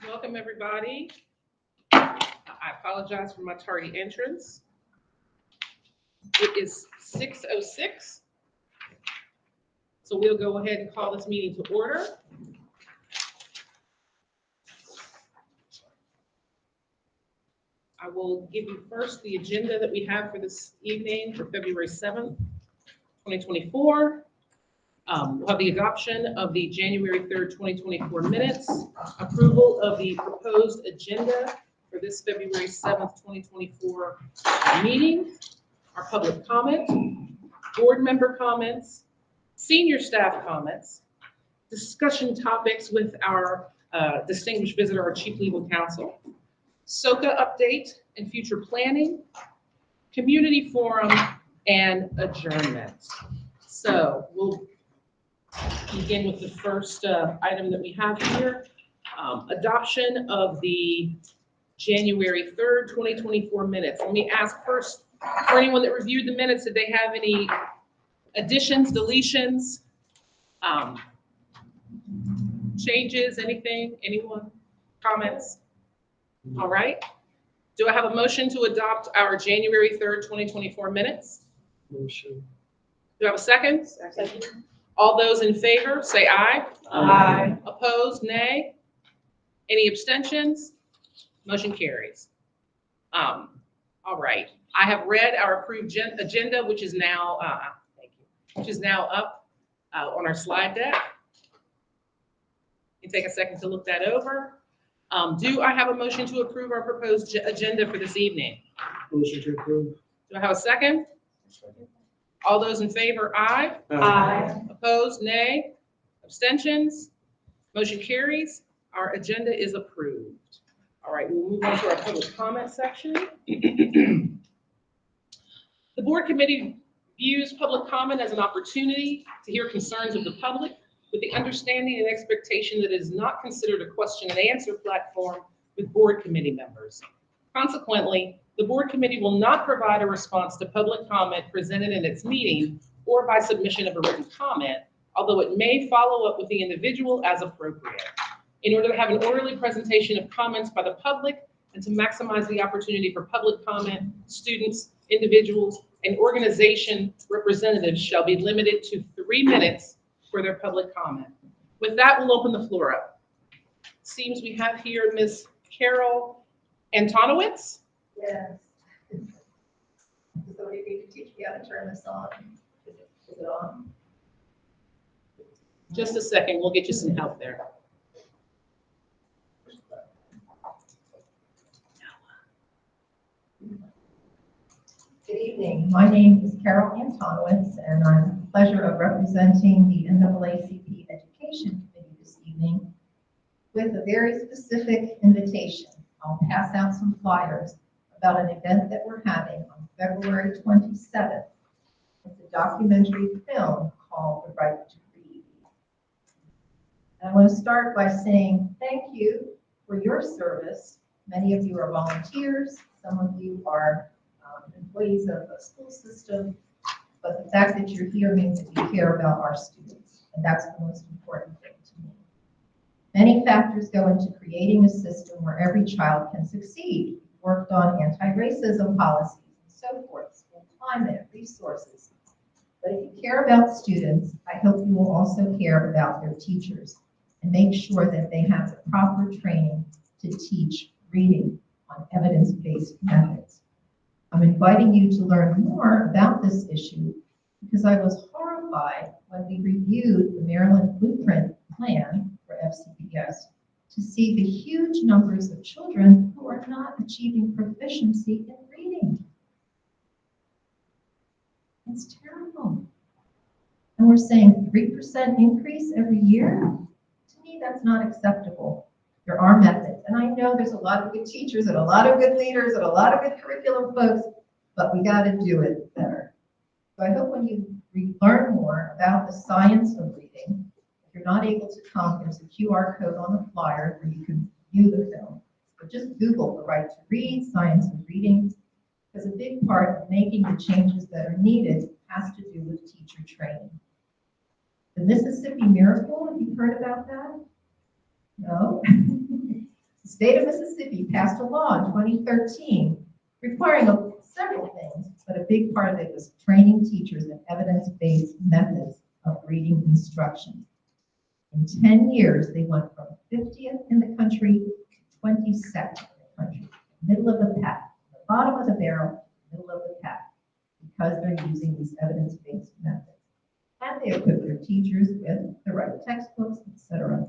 Welcome, everybody. I apologize for my tardy entrance. It is 6:06, so we'll go ahead and call this meeting to order. I will give you first the agenda that we have for this evening for February 7th, 2024. We'll have the adoption of the January 3rd, 2024 minutes, approval of the proposed agenda for this February 7th, 2024 meeting, our public comment, board member comments, senior staff comments, discussion topics with our distinguished visitor, our chief legal counsel, SOCA update and future planning, community forum, and adjournment. So we'll begin with the first item that we have here, adoption of the January 3rd, 2024 minutes. Let me ask first, for anyone that reviewed the minutes, did they have any additions, deletions, changes, anything, anyone, comments? All right. Do I have a motion to adopt our January 3rd, 2024 minutes? Motion. Do I have a second? Second. All those in favor, say aye. Aye. Opposed, nay. Any abstentions? Motion carries. All right. I have read our approved agenda, which is now, thank you, which is now up on our slide deck. You take a second to look that over. Do I have a motion to approve our proposed agenda for this evening? Motion to approve. Do I have a second? All those in favor, aye. Aye. Opposed, nay. Abstentions? Motion carries. Our agenda is approved. All right, we'll move on to our public comment section. The board committee views public comment as an opportunity to hear concerns of the public with the understanding and expectation that it is not considered a question and answer platform with board committee members. Consequently, the board committee will not provide a response to public comment presented in its meeting or by submission of a written comment, although it may follow up with the individual as appropriate. In order to have an orderly presentation of comments by the public and to maximize the opportunity for public comment, students, individuals, and organization representatives shall be limited to 3 minutes for their public comment. With that, we'll open the floor up. Seems we have here Ms. Carol Antonowitz. Yes. So you need to teach me how to turn this on. Is it on? Just a second, we'll get you some help there. Good evening. My name is Carol Antonowitz, and I have the pleasure of representing the NAACP Education Committee this evening with a very specific invitation. I'll pass out some flyers about an event that we're having on February 27th. It's a documentary film called The Right to Read. And I want to start by saying thank you for your service. Many of you are volunteers. Some of you are employees of the school system, but the fact that you're here means that you care about our students, and that's the most important thing to me. Many factors go into creating a system where every child can succeed. We've worked on anti-racism policies and so forth, school climate, resources. But if you care about students, I hope you will also care about their teachers and make sure that they have the proper training to teach reading on evidence-based methods. I'm inviting you to learn more about this issue because I was horrified when we reviewed the Maryland Blueprint Plan for FCPS to see the huge numbers of children who are not achieving proficiency in reading. It's terrible. And we're saying 3% increase every year? To me, that's not acceptable. There are methods, and I know there's a lot of good teachers and a lot of good leaders and a lot of good curriculum folks, but we got to do it better. So I hope when you learn more about the science of reading, if you're not able to come, there's a QR code on the flyer where you can view the film. But just Google The Right to Read, Science of Reading, because a big part of making the changes that are needed has to do with teacher training. The Mississippi Miracle, have you heard about that? No? The state of Mississippi passed a law in 2013 requiring several things, but a big part of it was training teachers in evidence-based methods of reading instruction. In 10 years, they went from 50th in the country to 22nd in the country, middle of the pack, the bottom of the barrel, middle of the pack, because they're using these evidence-based methods. And they equip their teachers with the right textbooks, etc.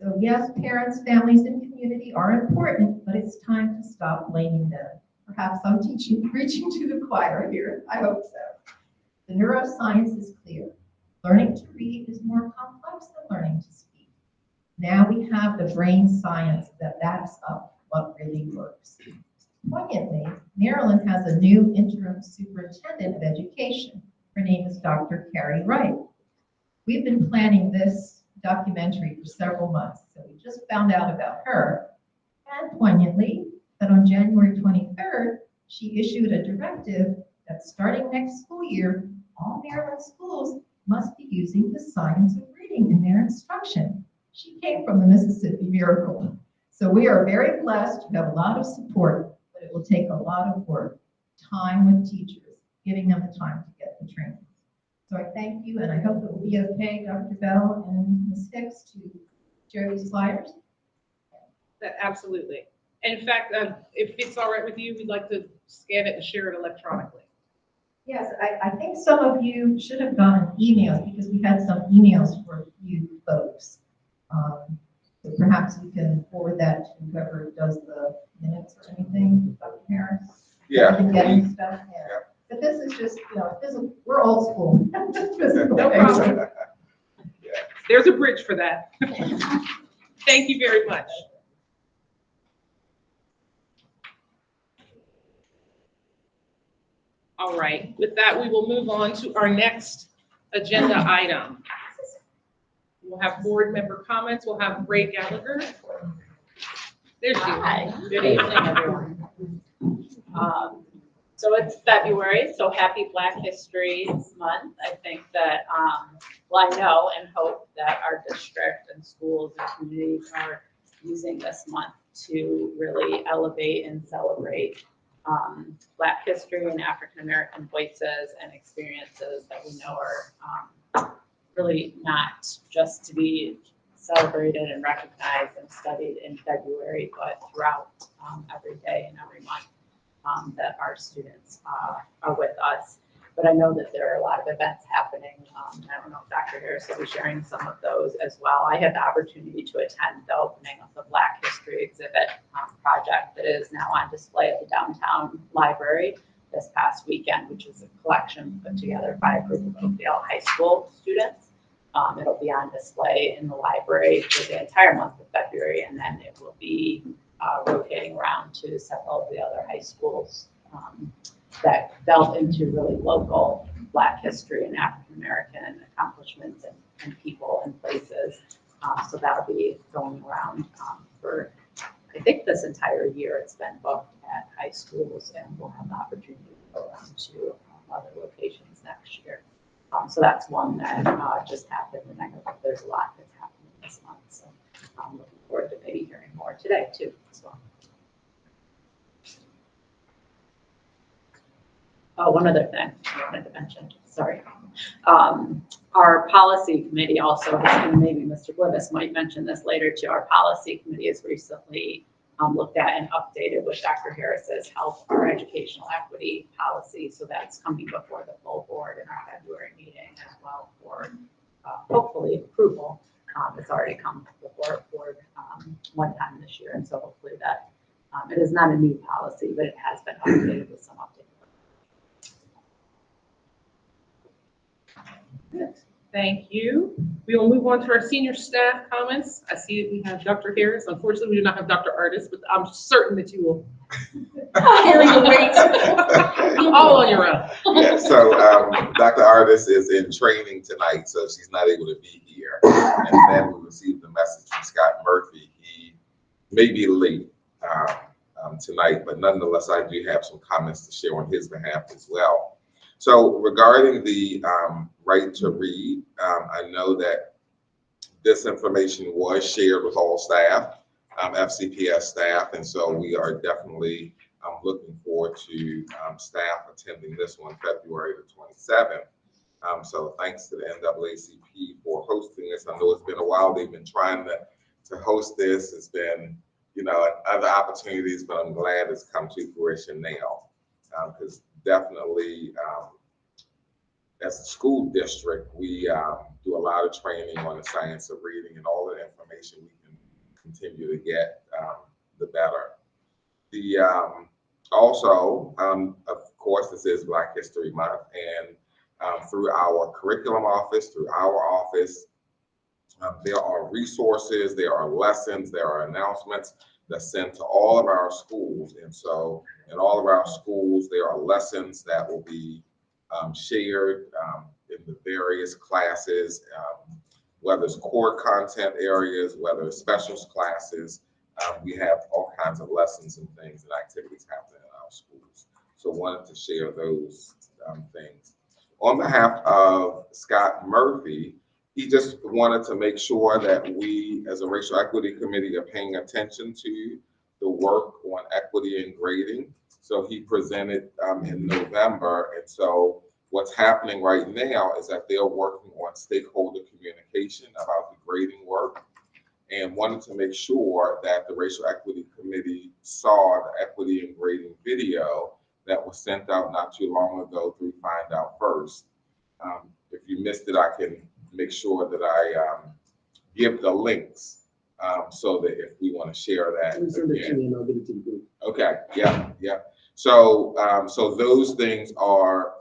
So yes, parents, families, and community are important, but it's time to stop blaming them. Perhaps I'm preaching to the choir here. I hope so. The neuroscience is clear. Learning to read is more complex than learning to speak. Now we have the brain science that backs up what really works. Poignantly, Maryland has a new interim superintendent of education. Her name is Dr. Carrie Wright. We've been planning this documentary for several months, so we just found out about her. And poignantly, that on January 23rd, she issued a directive that starting next school year, all Maryland schools must be using the science of reading in their instruction. She came from the Mississippi Miracle. So we are very blessed to have a lot of support, but it will take a lot of work, time with teachers, giving them the time to get the training. So I thank you, and I hope it will be okay, Dr. Bell and Ms. Hicks, to share these flyers. Absolutely. In fact, if it's all right with you, we'd like to scan it and share it electronically. Yes, I think some of you should have gotten emails because we had some emails for you folks. So perhaps we can forward that to whoever does the minutes or anything, Dr. Harris. Yeah. Been getting stuff, yeah. But this is just, physical, we're old school. Physical No things. problem. There's a bridge for that. Thank you very much. All right, with that, we will move on to our next agenda item. We'll have board member comments. We'll have Ray Gallagher. There she is. Hi, good evening, everyone. So it's February, so happy Black History Month. I think that, I know and hope that our district and schools and communities are using this month to really elevate and celebrate Black history and African-American voices and experiences that we know are really not just to be celebrated and recognized and studied in February, but throughout every day and every month that our students are with us. But I know that there are a lot of events happening. I don't know if Dr. Harris will be sharing some of those as well. I had the opportunity to attend the opening of the Black History exhibit project that is now on display at the downtown library this past weekend, which is a collection put together by a group of Oakdale High School students. It'll be on display in the library for the entire month of February, and then it will be rotating around to several of the other high schools that delve into really local Black history and African-American accomplishments and people and places. So that'll be going around for, I think, this entire year. It's been booked at high schools, and we'll have the opportunity to go around to other locations next year. So that's one that just happened, and I know that there's a lot that's happening this month. So I'm looking forward to maybe hearing more today too as well. Oh, one other thing I wanted to mention, sorry. Our policy committee also, and maybe Mr. Blivis might mention this later too, our policy committee has recently looked at and updated with Dr. Harris's help our educational equity policy. So that's coming before the full board in our February meeting as well for hopefully approval. It's already come before board one time this year. And so hopefully that it is not a new policy, but it has been updated with some updates. Good. Thank you. We will move on to our senior staff comments. I see that we have Dr. Harris. Unfortunately, we do not have Dr. Artis, but I'm certain that you will carry the weight all on your own. Yeah, so Dr. Artis is in training tonight, so she's not able to be here. And then we received the message from Scott Murphy. He may be late tonight, but nonetheless, I do have some comments to share on his behalf as well. So regarding the right to read, I know that this information was shared with all staff. FCPS staff, and so we are definitely looking forward to staff attending this one February the 27th. So thanks to the NAACP for hosting this. I know it's been a while. They've been trying to host this. It's been, other opportunities, but I'm glad it's come to fruition now. Because definitely, as a school district, we do a lot of training on the science of reading, and all the information we can continue to get, the better. Also, of course, this is Black History Month, and through our curriculum office, through our office, there are resources, there are lessons, there are announcements that's sent to all of our schools. And so in all of our schools, there are lessons that will be shared in the various classes, whether it's core content areas, whether it's specials classes. We have all kinds of lessons and things and activities happening in our schools. So wanted to share those things. On behalf of Scott Murphy, he just wanted to make sure that we, as a racial equity committee, are paying attention to the work on equity and grading. So he presented in November. And so what's happening right now is that they're working on stakeholder communication about the grading work, and wanted to make sure that the Racial Equity Committee saw the equity and grading video that was sent out not too long ago through Find Out First. If you missed it, I can make sure that I give the links so that if we want to share that Send it to again. me and I'll get it to the group. Okay, yeah. So, so those things are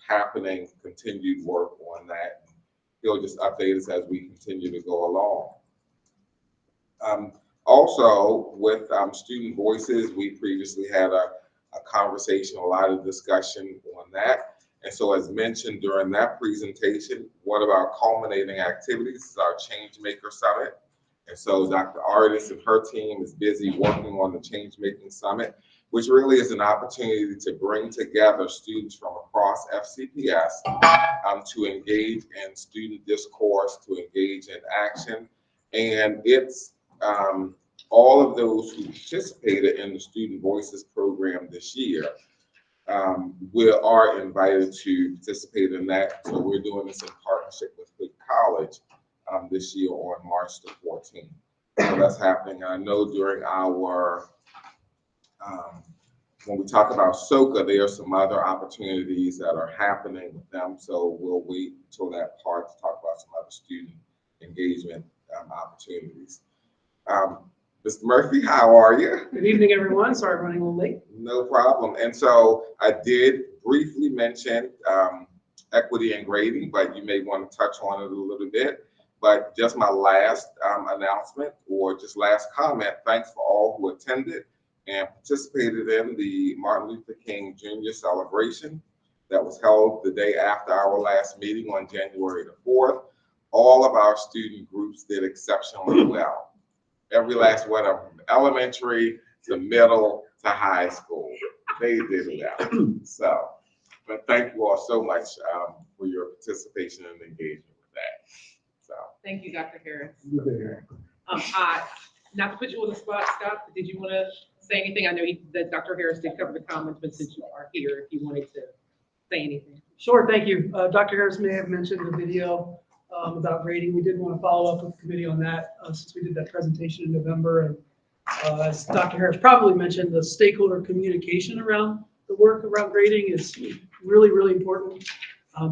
happening, continued work on that. He'll just update us as we continue to go along. Also, with Student Voices, we previously had a conversation, a lot of discussion on that. And so as mentioned during that presentation, one of our culminating activities is our Changemaker Summit. And so Dr. Artis and her team is busy working on the Changemaking Summit, which really is an opportunity to bring together students from across FCPS to engage in student discourse, to engage in action. And it's all of those who participated in the Student Voices program this year are invited to participate in that. So we're doing this in partnership with Hood College this year on March the 14th. So that's happening. I know during our, when we talk about SOCA, there are some other opportunities that are happening with them. So we'll wait until that part to talk about some other student engagement opportunities. Mr. Murphy, how are you? Good evening, everyone. Sorry, I'm running a little late. No problem. And so I did briefly mention equity and grading, but you may want to touch on it a little bit. But just my last announcement, or just last comment, thanks for all who attended and participated in the Martin Luther King Jr. celebration that was held the day after our last meeting on January the 4th. All of our student groups did exceptionally well. Every last one of them, elementary to middle to high school, they did well. So, but thank you all so much for your participation and engagement with that. So, Thank you, Dr. Harris. You there. Not to put you on the spot, Scott, but did you want to say anything? I know that Dr. Harris did cover the comments, but since you are here, if you wanted to say anything. Sure, thank you. Dr. Harris may have mentioned the video about grading. We did want to follow up with the committee on that since we did that presentation in November. And as Dr. Harris probably mentioned, the stakeholder communication around the work around grading is really, really important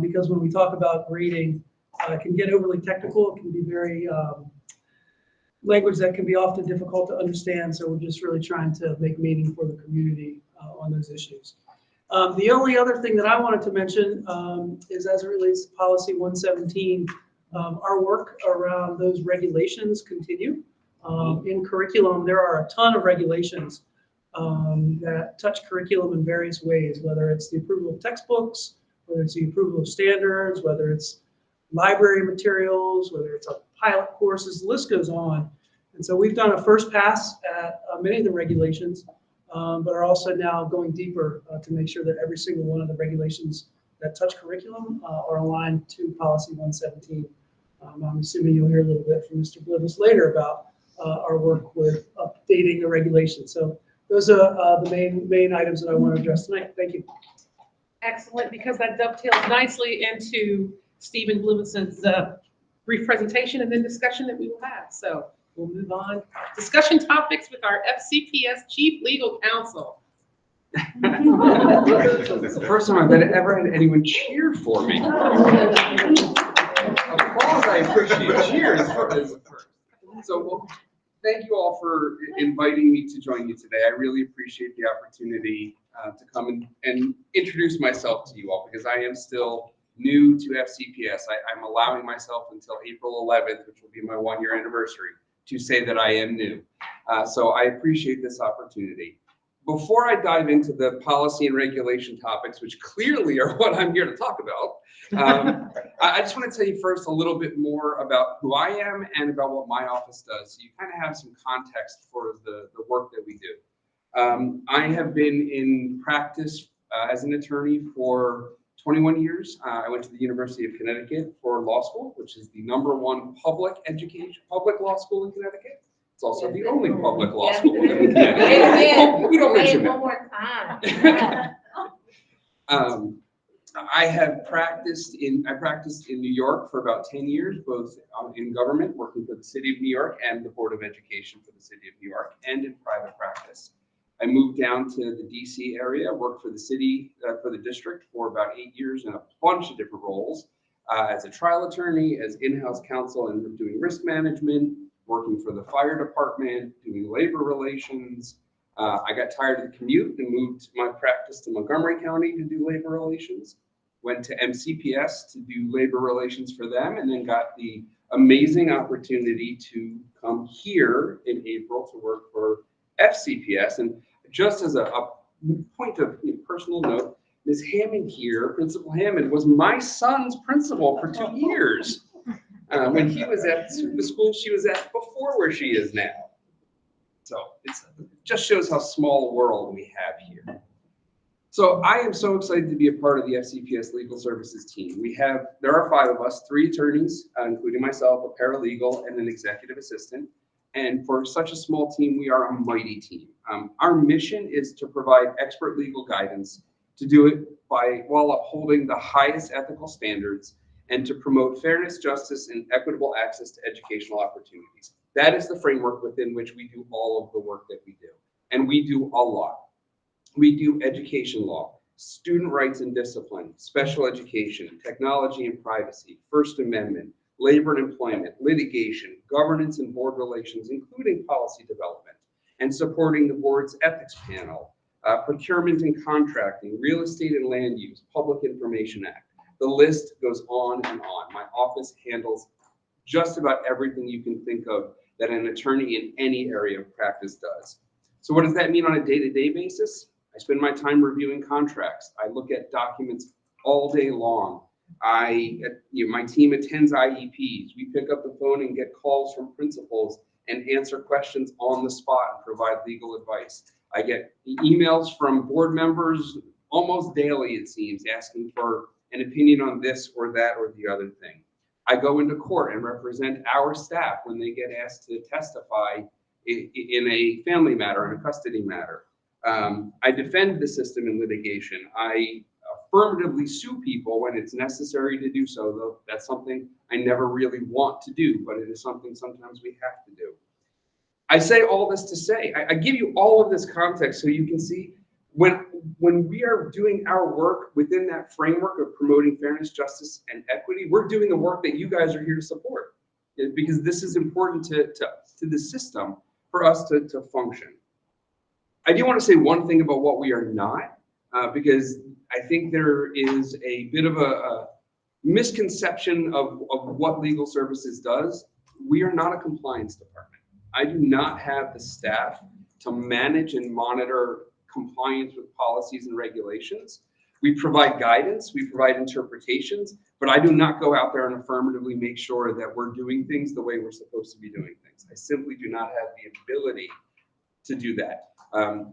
because when we talk about grading, it can get overly technical. It can be very language that can be often difficult to understand. So we're just really trying to make meaning for the community on those issues. The only other thing that I wanted to mention is as it relates to Policy 117, our work around those regulations continue. In curriculum, there are a ton of regulations that touch curriculum in various ways, whether it's the approval of textbooks, whether it's the approval of standards, whether it's library materials, whether it's a pilot courses, the list goes on. And so we've done a first pass at many of the regulations, but are also now going deeper to make sure that every single one of the regulations that touch curriculum are aligned to Policy 117. I'm assuming you'll hear a little bit from Mr. Blivus later about our work with updating the regulations. So those are the main items that I want to address tonight. Thank you. Excellent, because that dovetails nicely into Stephen Blumentson's brief presentation and then discussion that we will have. So we'll move on. Discussion topics with our FCPS Chief Legal Counsel. It's the first time I've ever had anyone cheer for me. Applause, I appreciate. Cheers for this. So, well, thank you all for inviting me to join you today. I really appreciate the opportunity to come and introduce myself to you all, because I am still new to FCPS. I'm allowing myself until April 11th, which will be my 1-year anniversary, to say that I am new. So I appreciate this opportunity. Before I dive into the policy and regulation topics, which clearly are what I'm here to talk about, I just want to tell you first a little bit more about who I am and about what my office does, so you kind of have some context for the work that we do. I have been in practice as an attorney for 21 years. I went to the University of Connecticut for law school, which is the #1 public law school in Connecticut. It's also the only public law school in Connecticut. We don't mention One that. more time. I practiced in New York for about 10 years, both in government, working for the City of New York and the Board of Education for the City of New York, and in private practice. I moved down to the DC area, worked for the city, for the district for about 8 years in a bunch of different roles, as a trial attorney, as in-house counsel, and doing risk management, working for the fire department, doing labor relations. I got tired of the commute and moved my practice to Montgomery County to do labor relations. Went to MCPS to do labor relations for them, and then got the amazing opportunity to come here in April to work for FCPS. And just as a point of personal note, Ms. Hammond here, Principal Hammond, was my son's principal for 2 years when he was at the school she was at before where she is now. So it just shows how small a world we have here. So I am so excited to be a part of the FCPS Legal Services team. There are 5 of us, 3 attorneys, including myself, a paralegal, and an executive assistant. And for such a small team, we are a mighty team. Our mission is to provide expert legal guidance, to do it while upholding the highest ethical standards, and to promote fairness, justice, and equitable access to educational opportunities. That is the framework within which we do all of the work that we do. And we do a lot. We do education law, student rights and discipline, special education, technology and privacy, First Amendment, labor and employment, litigation, governance and board relations, including policy development, and supporting the board's ethics panel, procurement and contracting, real estate and land use, Public Information Act. The list goes on and on. My office handles just about everything you can think of that an attorney in any area of practice does. So what does that mean on a day-to-day basis? I spend my time reviewing contracts. I look at documents all day long. My team attends IEPs. We pick up the phone and get calls from principals and answer questions on the spot and provide legal advice. I get emails from board members almost daily, it seems, asking for an opinion on this or that or the other thing. I go into court and represent our staff when they get asked to testify in a family matter, in a custody matter. I defend the system in litigation. I affirmatively sue people when it's necessary to do so, though that's something I never really want to do, but it is something sometimes we have to do. I say all this to say, I give you all of this context so you can see when we are doing our work within that framework of promoting fairness, justice, and equity, we're doing the work that you guys are here to support, because this is important to the system for us to function. I do want to say one thing about what we are not, because I think there is a bit of a misconception of what legal services does. We are not a compliance department. I do not have the staff to manage and monitor compliance with policies and regulations. We provide guidance, we provide interpretations, but I do not go out there and affirmatively make sure that we're doing things the way we're supposed to be doing things. I simply do not have the ability to do that.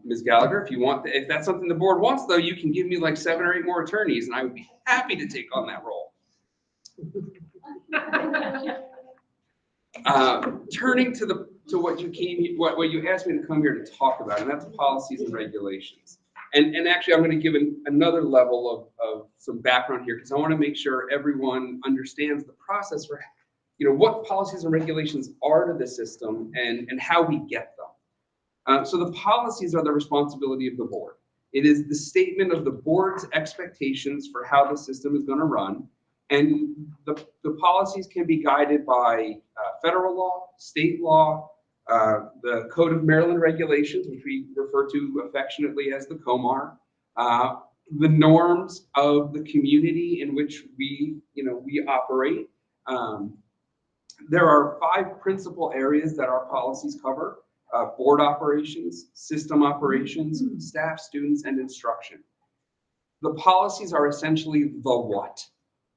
Ms. Gallagher, if that's something the board wants, though, you can give me like 7 or 8 more attorneys, and I would be happy to take on that role. Turning to the to what you came, what you asked me to come here to talk about, and that's policies and regulations. And actually, I'm going to give another level of some background here, because I want to make sure everyone understands the process for, what policies and regulations are to the system and how we get them. So the policies are the responsibility of the board. It is the statement of the board's expectations for how the system is going to run. And the policies can be guided by federal law, state law, the Code of Maryland Regulations, which we refer to affectionately as the COMAR, the norms of the community in which we operate. There are 5 principal areas that our policies cover: board operations, system operations, staff, students, and instruction. The policies are essentially the what.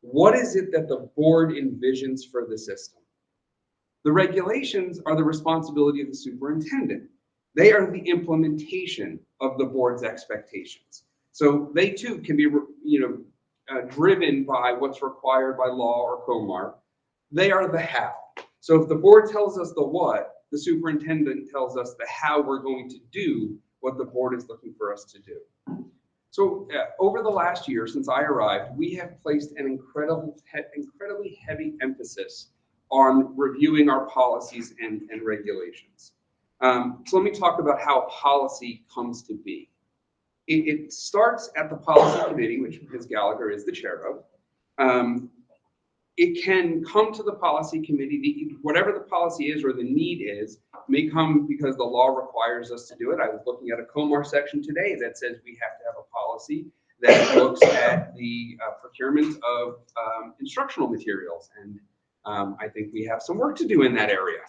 What is it that the board envisions for the system? The regulations are the responsibility of the superintendent. They are the implementation of the board's expectations. So they too can be, driven by what's required by law or COMAR. They are the how. So if the board tells us the what, the superintendent tells us the how we're going to do what the board is looking for us to do. So over the last year since I arrived, we have placed an incredibly heavy emphasis on reviewing our policies and regulations. So let me talk about how policy comes to be. It starts at the policy committee, which Ms. Gallagher is the chair of. It can come to the policy committee, whatever the policy is or the need is, may come because the law requires us to do it. I was looking at a COMAR section today that says we have to have a policy that looks at the procurement of instructional materials. And I think we have some work to do in that area.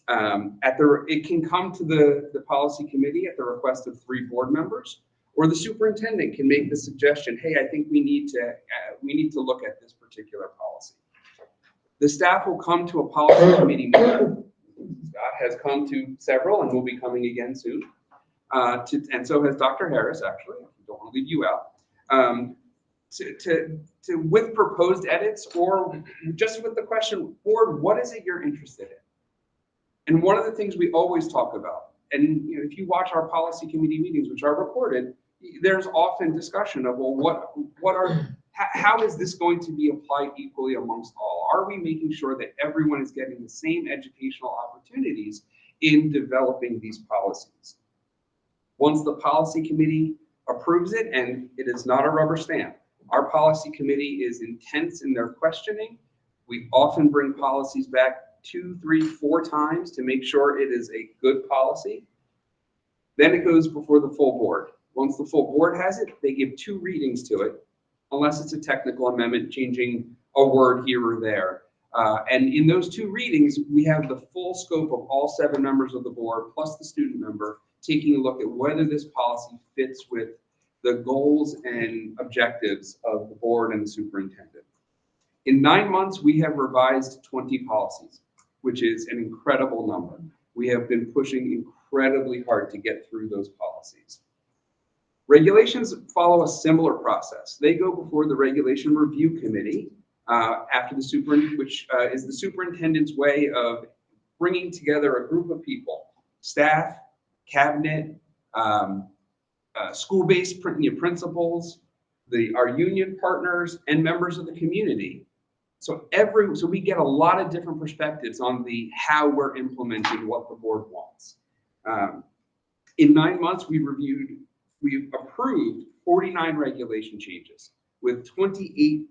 It can come to the policy committee at the request of 3 board members, or the superintendent can make the suggestion, hey, I think we need to look at this particular policy. The staff will come to a policy committee meeting. Scott has come to several and will be coming again soon. And so has Dr. Harris, actually. I don't want to leave you out. With proposed edits, or just with the question, board, what is it you're interested in? And one of the things we always talk about, and if you watch our policy committee meetings, which are recorded, there's often discussion of, well, how is this going to be applied equally amongst all? Are we making sure that everyone is getting the same educational opportunities in developing these policies? Once the policy committee approves it, and it is not a rubber stamp, our policy committee is intense in their questioning. We often bring policies back 2, 3, 4 times to make sure it is a good policy. Then it goes before the full board. Once the full board has it, they give 2 readings to it, unless it's a technical amendment changing a word here or there. And in those 2 readings, we have the full scope of all 7 members of the board, plus the student member, taking a look at whether this policy fits with the goals and objectives of the board and the superintendent. In 9 months, we have revised 20 policies, which is an incredible number. We have been pushing incredibly hard to get through those policies. Regulations follow a similar process. They go before the Regulation Review Committee, which is the superintendent's way of bringing together a group of people, staff, cabinet, school-based principals, our union partners, and members of the community. So we get a lot of different perspectives on how we're implementing what the board wants. In 9 months, we've approved 49 regulation changes, with 28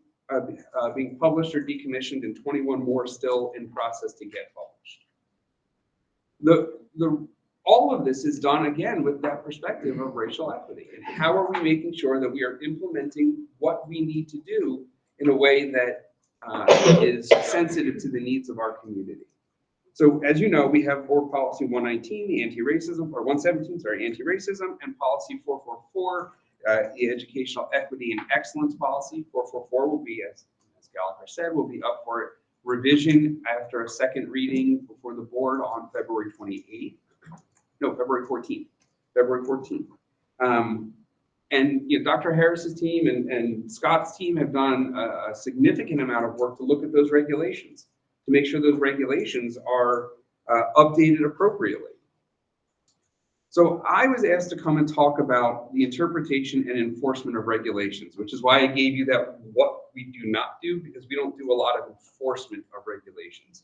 being published or decommissioned and 21 more still in process to get published. All of this is done, again, with that perspective of racial equity. And how are we making sure that we are implementing what we need to do in a way that is sensitive to the needs of our community? So as you know, we have Board Policy 119, the anti-racism, or 117, sorry, anti-racism, and Policy 444, the Educational Equity and Excellence Policy. 444 will be, as Gallagher said, will be up for revision after a second reading before the board on February 28th. No, February 14th. February 14th. And Dr. Harris's team and Scott's team have done a significant amount of work to look at those regulations, to make sure those regulations are updated appropriately. So I was asked to come and talk about the interpretation and enforcement of regulations, which is why I gave you that what we do not do, because we don't do a lot of enforcement of regulations.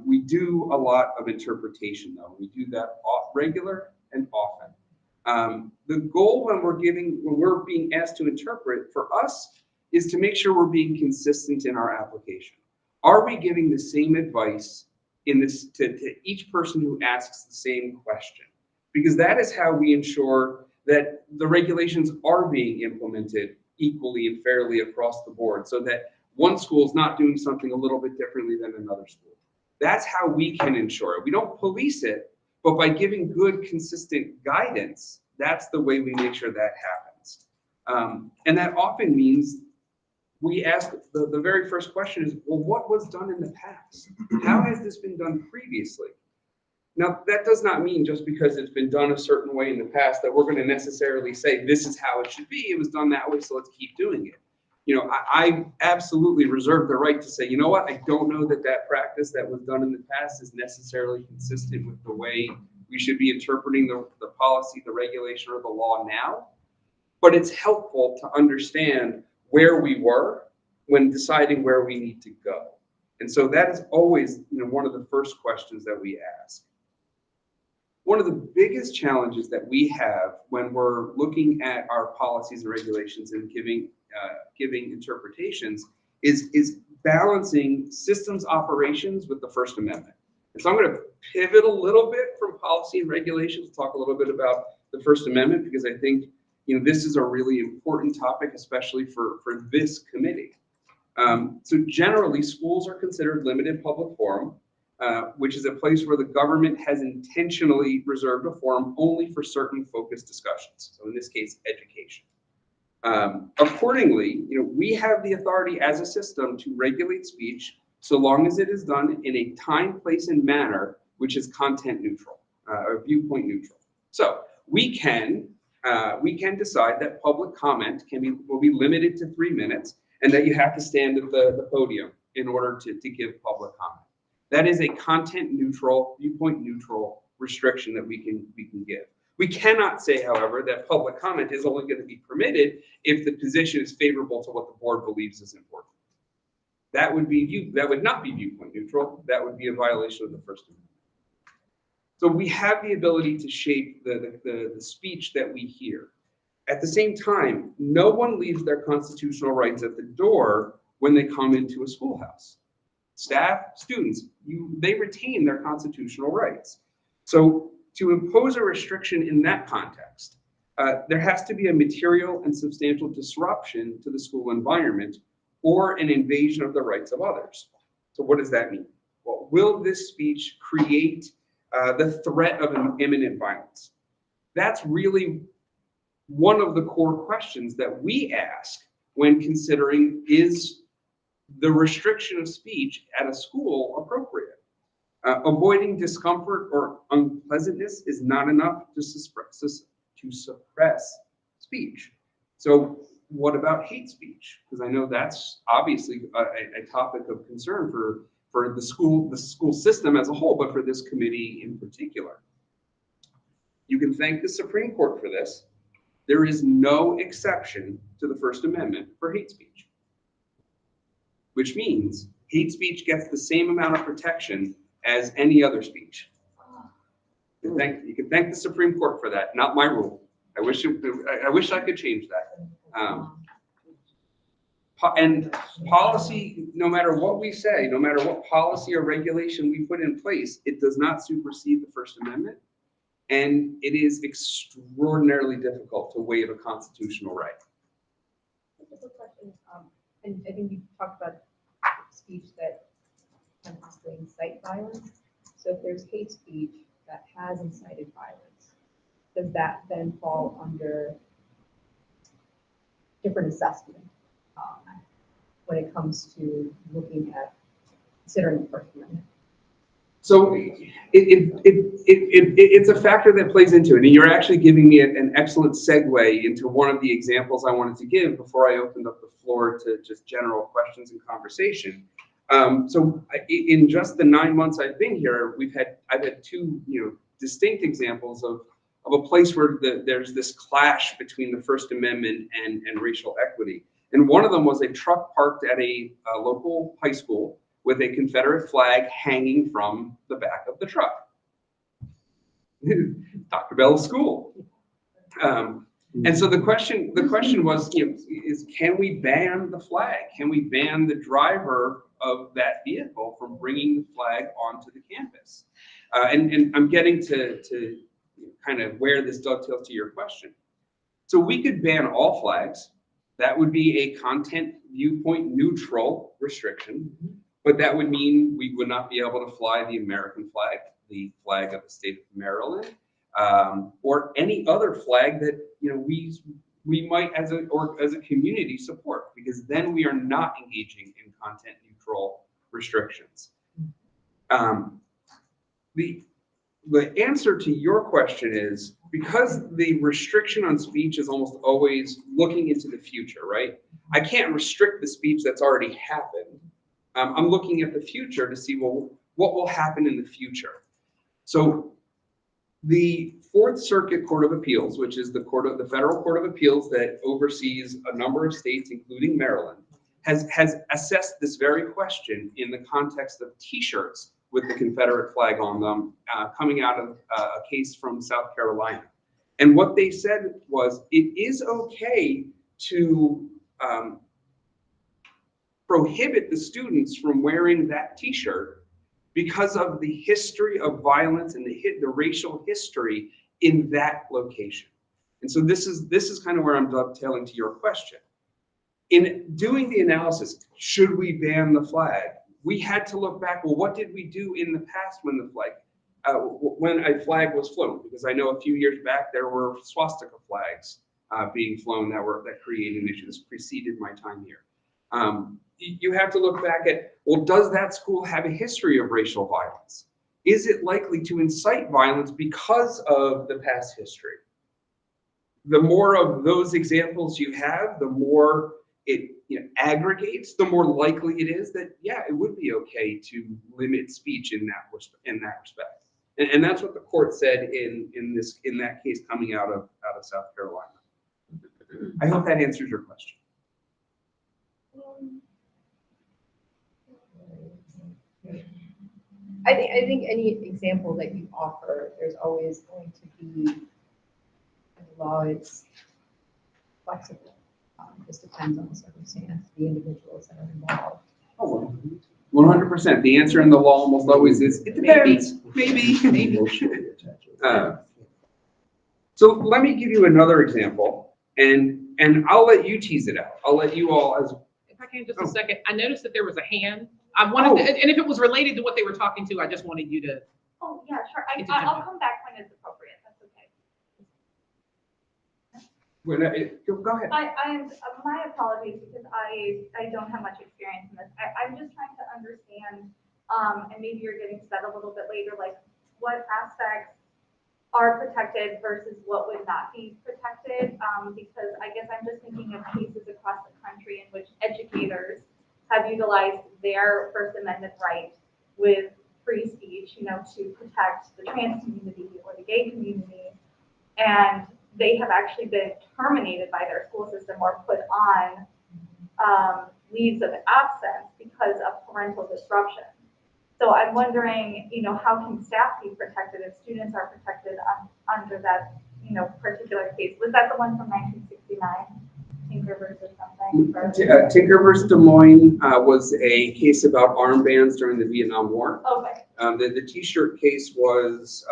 We do a lot of interpretation though. We do that regular and often. The goal when we're being asked to interpret for us is to make sure we're being consistent in our application. Are we giving the same advice in this to each person who asks the same question? Because that is how we ensure that the regulations are being implemented equally and fairly across the board, so that one school is not doing something a little bit differently than another school. That's how we can ensure it. We don't police it, but by giving good, consistent guidance, that's the way we make sure that happens. And that often means we ask, the very first question is, well, what was done in the past? How has this been done previously? Now, that does not mean just because it's been done a certain way in the past that we're going to necessarily say this is how it should be. It was done that way, so let's keep doing it. You know, I absolutely reserve the right to say, you know what, I don't know that that practice that was done in the past is necessarily consistent with the way we should be interpreting the policy, the regulation, or the law now. But it's helpful to understand where we were when deciding where we need to go. And so that is always, you know, one of the first questions that we ask. One of the biggest challenges that we have when we're looking at our policies and regulations and giving interpretations is balancing systems operations with the First Amendment. And so I'm going to pivot a little bit from policy and regulations, talk a little bit about the First Amendment, because I think, you know, this is a really important topic, especially for this committee. So generally, schools are considered limited public forum, which is a place where the government has intentionally reserved a forum only for certain focused discussions. So in this case, education. Accordingly, you know, we have the authority as a system to regulate speech so long as it is done in a time, place, and manner which is content neutral or viewpoint neutral. So we can decide that public comment will be limited to 3 minutes, and that you have to stand at the podium in order to give public comment. That is a content neutral, viewpoint neutral restriction that we can give. We cannot say, however, that public comment is only going to be permitted if the position is favorable to what the board believes is important. That would not be viewpoint neutral. That would be a violation of the First Amendment. So we have the ability to shape the speech that we hear. At the same time, no one leaves their constitutional rights at the door when they come into a schoolhouse. Staff, students, they retain their constitutional rights. So to impose a restriction in that context, there has to be a material and substantial disruption to the school environment or an invasion of the rights of others. So what does that mean? Well, will this speech create the threat of an imminent violence? That's really one of the core questions that we ask when considering, is the restriction of speech at a school appropriate? Avoiding discomfort or unpleasantness is not enough to suppress speech. So what about hate speech? Because I know that's obviously a topic of concern for the school system as a whole, but for this committee in particular. You can thank the Supreme Court for this. There is no exception to the First Amendment for hate speech, which means hate speech gets the same amount of protection as any other speech. You can thank the Supreme Court for that, not my rule. I wish I could change that. And policy, no matter what we say, no matter what policy or regulation we put in place, it does not supersede the First Amendment. And it is extraordinarily difficult to waive a constitutional right. Just a question, and I think you talked about speech that can possibly incite violence. So if there's hate speech that has incited violence, does that then fall under different assessment when it comes to looking at considering the First Amendment? So it's a factor that plays into it. And you're actually giving me an excellent segue into one of the examples I wanted to give before I opened up the floor to just general questions and conversation. In just the 9 months I've been here, I've had two, distinct examples of a place where there's this clash between the First Amendment and racial equity. And one of them was a truck parked at a local high school with a Confederate flag hanging from the back of the truck. Dr. Bell's school. And so the question was, is can we ban the flag? Can we ban the driver of that vehicle from bringing the flag onto the campus? And I'm getting to kind of where this dovetails to your question. So we could ban all flags. That would be a content viewpoint neutral restriction, but that would mean we would not be able to fly the American flag, the flag of the state of Maryland, or any other flag that we might as a community support, because then we are not engaging in content neutral restrictions. The answer to your question is, because the restriction on speech is almost always looking into the future, right? I can't restrict the speech that's already happened. I'm looking at the future to see, well, what will happen in the future? So the Fourth Circuit Court of Appeals, which is the Federal Court of Appeals that oversees a number of states, including Maryland, has assessed this very question in the context of T-shirts with the Confederate flag on them, coming out of a case from South Carolina. And what they said was, it is okay to prohibit the students from wearing that T-shirt because of the history of violence and the racial history in that location. And so this is kind of where I'm dovetailing to your question. In doing the analysis, should we ban the flag? We had to look back, well, what did we do in the past when when a flag was flown? Because I know a few years back there were swastika flags being flown that created an issue. This preceded my time here. You have to look back at, well, does that school have a history of racial violence? Is it likely to incite violence because of the past history? The more of those examples you have, the more it aggregates, the more likely it is that, yeah, it would be okay to limit speech in that respect. And that's what the court said in that case coming out of South Carolina. I hope that answers your question. I think any example that you offer, there's always going to be, the law is flexible. Just depends on the circumstance, the individuals that are involved. Oh, 100%. The answer in the law almost always is, it depends. Maybe. So let me give you another example, and I'll let you tease it out. I'll let you all, as If I can, just a second, I noticed that there was a hand. I wanted, and if it was related to what they were talking to, I just wanted you to. Oh, yeah, sure. It's a I'll come back when it's appropriate. That's okay. go ahead. My apologies because I don't have much experience in this. I'm just trying to understand, and maybe you're getting to that a little bit later, like what aspects are protected versus what would not be protected. Because I guess I'm just thinking of cases across the country in which educators have utilized their First Amendment right with free speech, to protect the trans community or the gay community. And they have actually been terminated by their school system or put on leaves of absence because of parental disruption. So I'm wondering, how can staff be protected if students are protected under that, particular case? Was that the one from 1969, Tinker versus something? Tinker versus Des Moines was a case about armbands during the Vietnam War. Okay. The T-shirt case was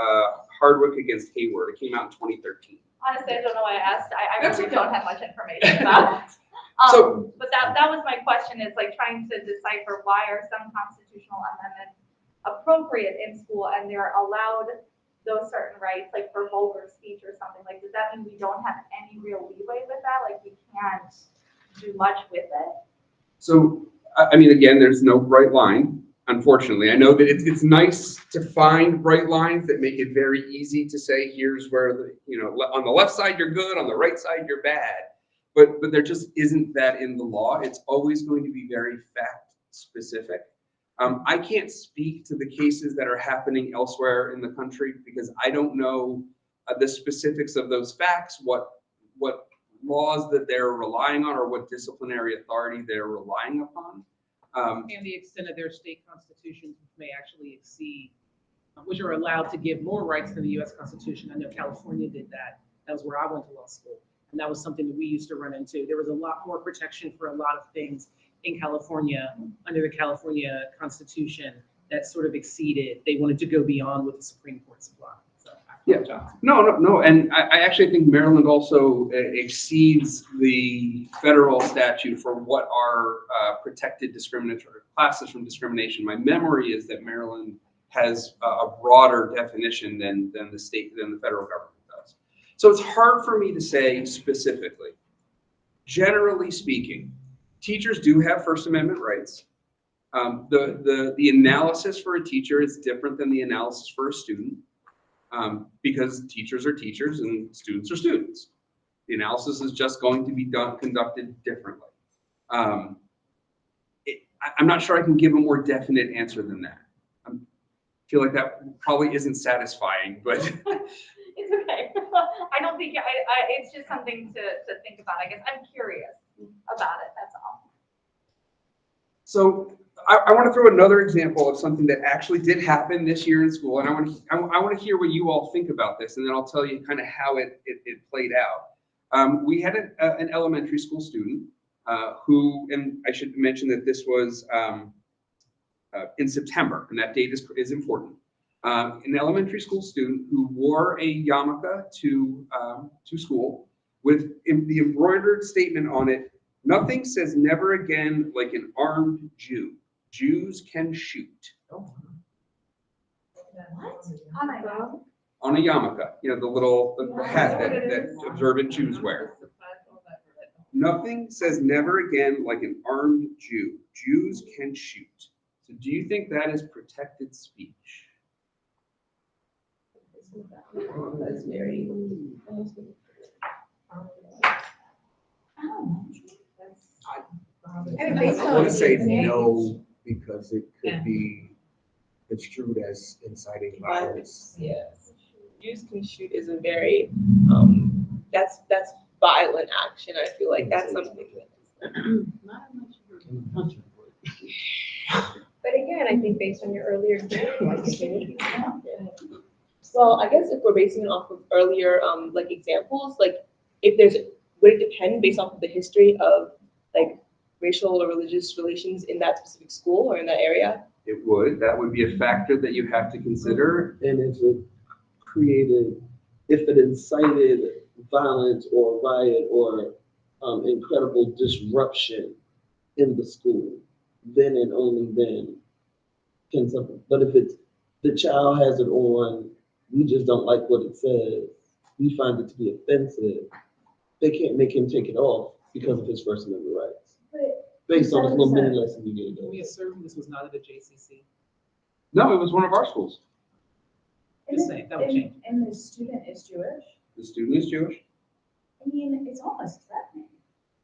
Hardwick against Hayward. It came out in 2013. Honestly, I don't know why I asked. I That's really okay. don't have much information about it. But that was my question, is like trying to decipher why are some constitutional amendments appropriate in school and they're allowed those certain rights, like for vulgar speech or something. Like, does that mean we don't have any real leeway with that? Like, we can't do much with it? So, again, there's no bright line, unfortunately. I know that it's nice to find bright lines that make it very easy to say, here's where, on the left side you're good, on the right side you're bad. But there just isn't that in the law. It's always going to be very fact specific. I can't speak to the cases that are happening elsewhere in the country because I don't know the specifics of those facts, what laws that they're relying on or what disciplinary authority they're relying upon. And the extent of their state constitutions may actually exceed, which are allowed to give more rights than the US Constitution. I know California did that. That was where I went to law school. And that was something that we used to run into. There was a lot more protection for a lot of things in California, under the California Constitution, that sort of exceeded, they wanted to go beyond what the Supreme Court supplied. So I Yeah. apologize. No. And I actually think Maryland also exceeds the federal statute for what are protected discriminatory classes from discrimination. My memory is that Maryland has a broader definition than the federal government does. So it's hard for me to say specifically. Generally speaking, teachers do have First Amendment rights. The analysis for a teacher is different than the analysis for a student. Because teachers are teachers and students are students. The analysis is just going to be conducted differently. I'm not sure I can give a more definite answer than that. I feel like that probably isn't satisfying, but. It's okay. I don't think, it's just something to think about. I guess I'm curious about it, that's all. So I want to throw another example of something that actually did happen this year in school, and I want to hear what you all think about this, and then I'll tell you kind of how it played out. We had an elementary school student who, and I should mention that this was in September, and that date is important. An elementary school student who wore a yarmulke to school with the embroidered statement on it, "Nothing says never again like an armed Jew. Jews can shoot." What? Oh my God. On a yarmulke, the little hat that observant Jews wear. "Nothing says never again like an armed Jew. Jews can shoot." So do you think that is protected speech? That's very. I want to say no, because it could be construed as inciting violence. Yes. Jews can shoot isn't very, that's violent action. I feel like that's something But again, I think based on your earlier example, I think it well, I guess if we're basing it off of earlier, like examples, like if would it depend based off of the history of like racial or religious relations in that specific school or in that area? It would. That would be a factor that you have to consider. And if it incited violence or riot or incredible disruption in the school, then and only then can something. But if the child has it on, we just don't like what it says, we find it to be offensive, they can't make him take it off because of his First Amendment rights. Based on this little mini lesson you gave Can we us. assume this was not at a JCC? No, it was one of our schools. Just saying, that would change. And the student is Jewish? The student is Jewish. I mean, it's almost threatening,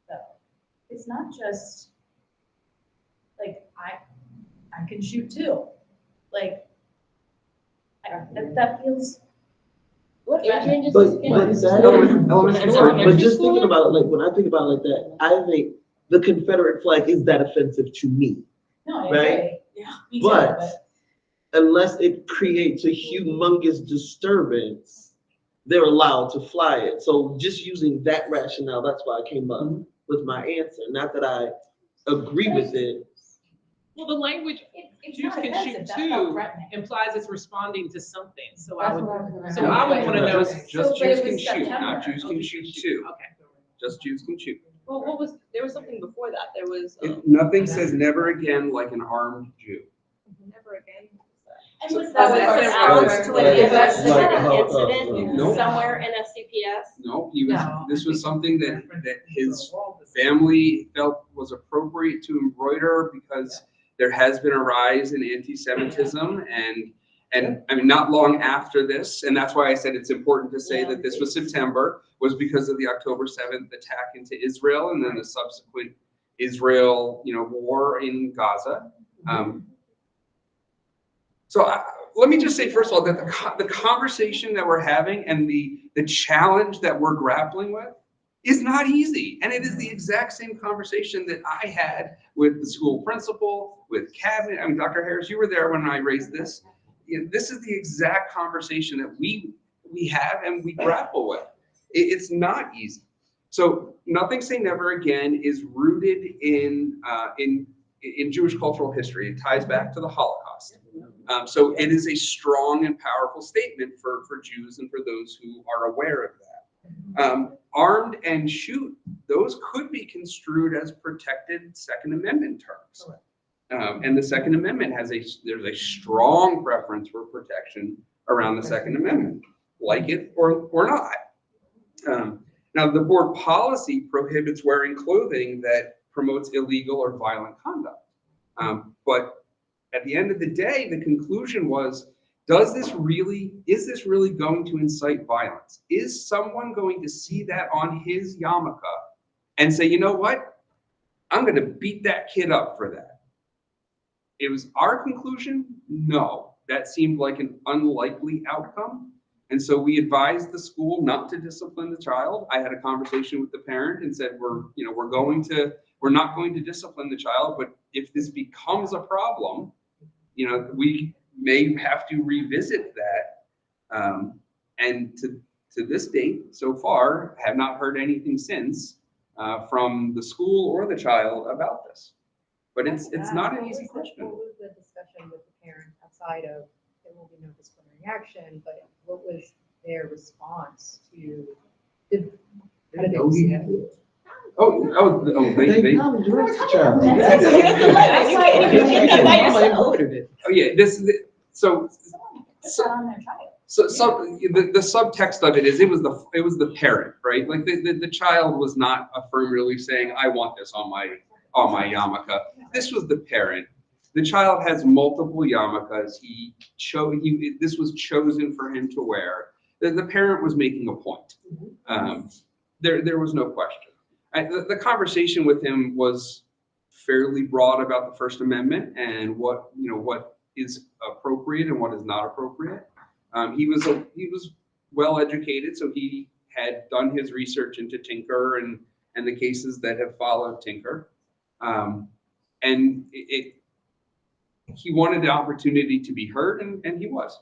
though. It's not just, like, I can shoot too. Like, that feels. What age range is But this kid? Elementary school. but just thinking about it, like when I think about it like that, I think the Confederate flag is that offensive to me. No, I Right? agree. Yeah. Me too, But unless it creates a humongous disturbance, they're allowed to fly it. So just using that rationale, that's why I came up with my answer. Not that I agree with it. Well, the language, It's Jews not can offensive, shoot that's not too, threatening. implies it's responding to something, so That's I would, what I was gonna so ask. I would wanna know. Just So, but Jews it can was shoot, not September. Jews can shoot too. Okay. Just Jews can shoot. Well, there was something before that. There was, Nothing says never again like an armed Jew. never again. And was That that? was Alex to like- an like incident No. somewhere in a CPS. No, No, this was something that his family. family felt was appropriate to embroider because there has been a rise in anti-Semitism and I mean, not long after this, and that's why I said it's important to say that this was September, was because of the October 7th attack into Israel and then the subsequent Israel, war in Gaza. So let me just say, first of all, that the conversation that we're having and the challenge that we're grappling with is not easy. And it is the exact same conversation that I had with the school principal, with cabinet. I mean, Dr. Harris, you were there when I raised this. You know, this is the exact conversation that we have and we grapple with. It's not easy. So Nothing Say Never Again is rooted in Jewish cultural history. It ties back to the Holocaust. So it is a strong and powerful statement for Jews and for those who are aware of that. Armed and shoot, those could be construed as protected Second Amendment terms. And the Second Amendment there's a strong preference for protection around the Second Amendment, like it or not. Now, the board policy prohibits wearing clothing that promotes illegal or violent conduct. But at the end of the day, the conclusion was, is this really going to incite violence? Is someone going to see that on his yarmulke and say, you know what? I'm going to beat that kid up for that. It was our conclusion, no. That seemed like an unlikely outcome. And so we advised the school not to discipline the child. I had a conversation with the parent and said, we're not going to discipline the child, but if this becomes a problem, we may have to revisit that. And to this date, so far, have not heard anything since from the school or the child about this. But it's not an easy question. What was the discussion with the parent outside of there will be no disciplinary action, but what was their response to they the subtext of it is it was the parent, right? Like the child was not affirmatively saying, I want this on my yarmulke. This was the parent. The child has multiple yarmulkes. This was chosen for him to wear. The parent was making a point. There was no question. The conversation with him was fairly broad about the First Amendment and what is appropriate and what is not appropriate. He was well educated, so he had done his research into Tinker and the cases that have followed Tinker. And he wanted the opportunity to be heard, and he was.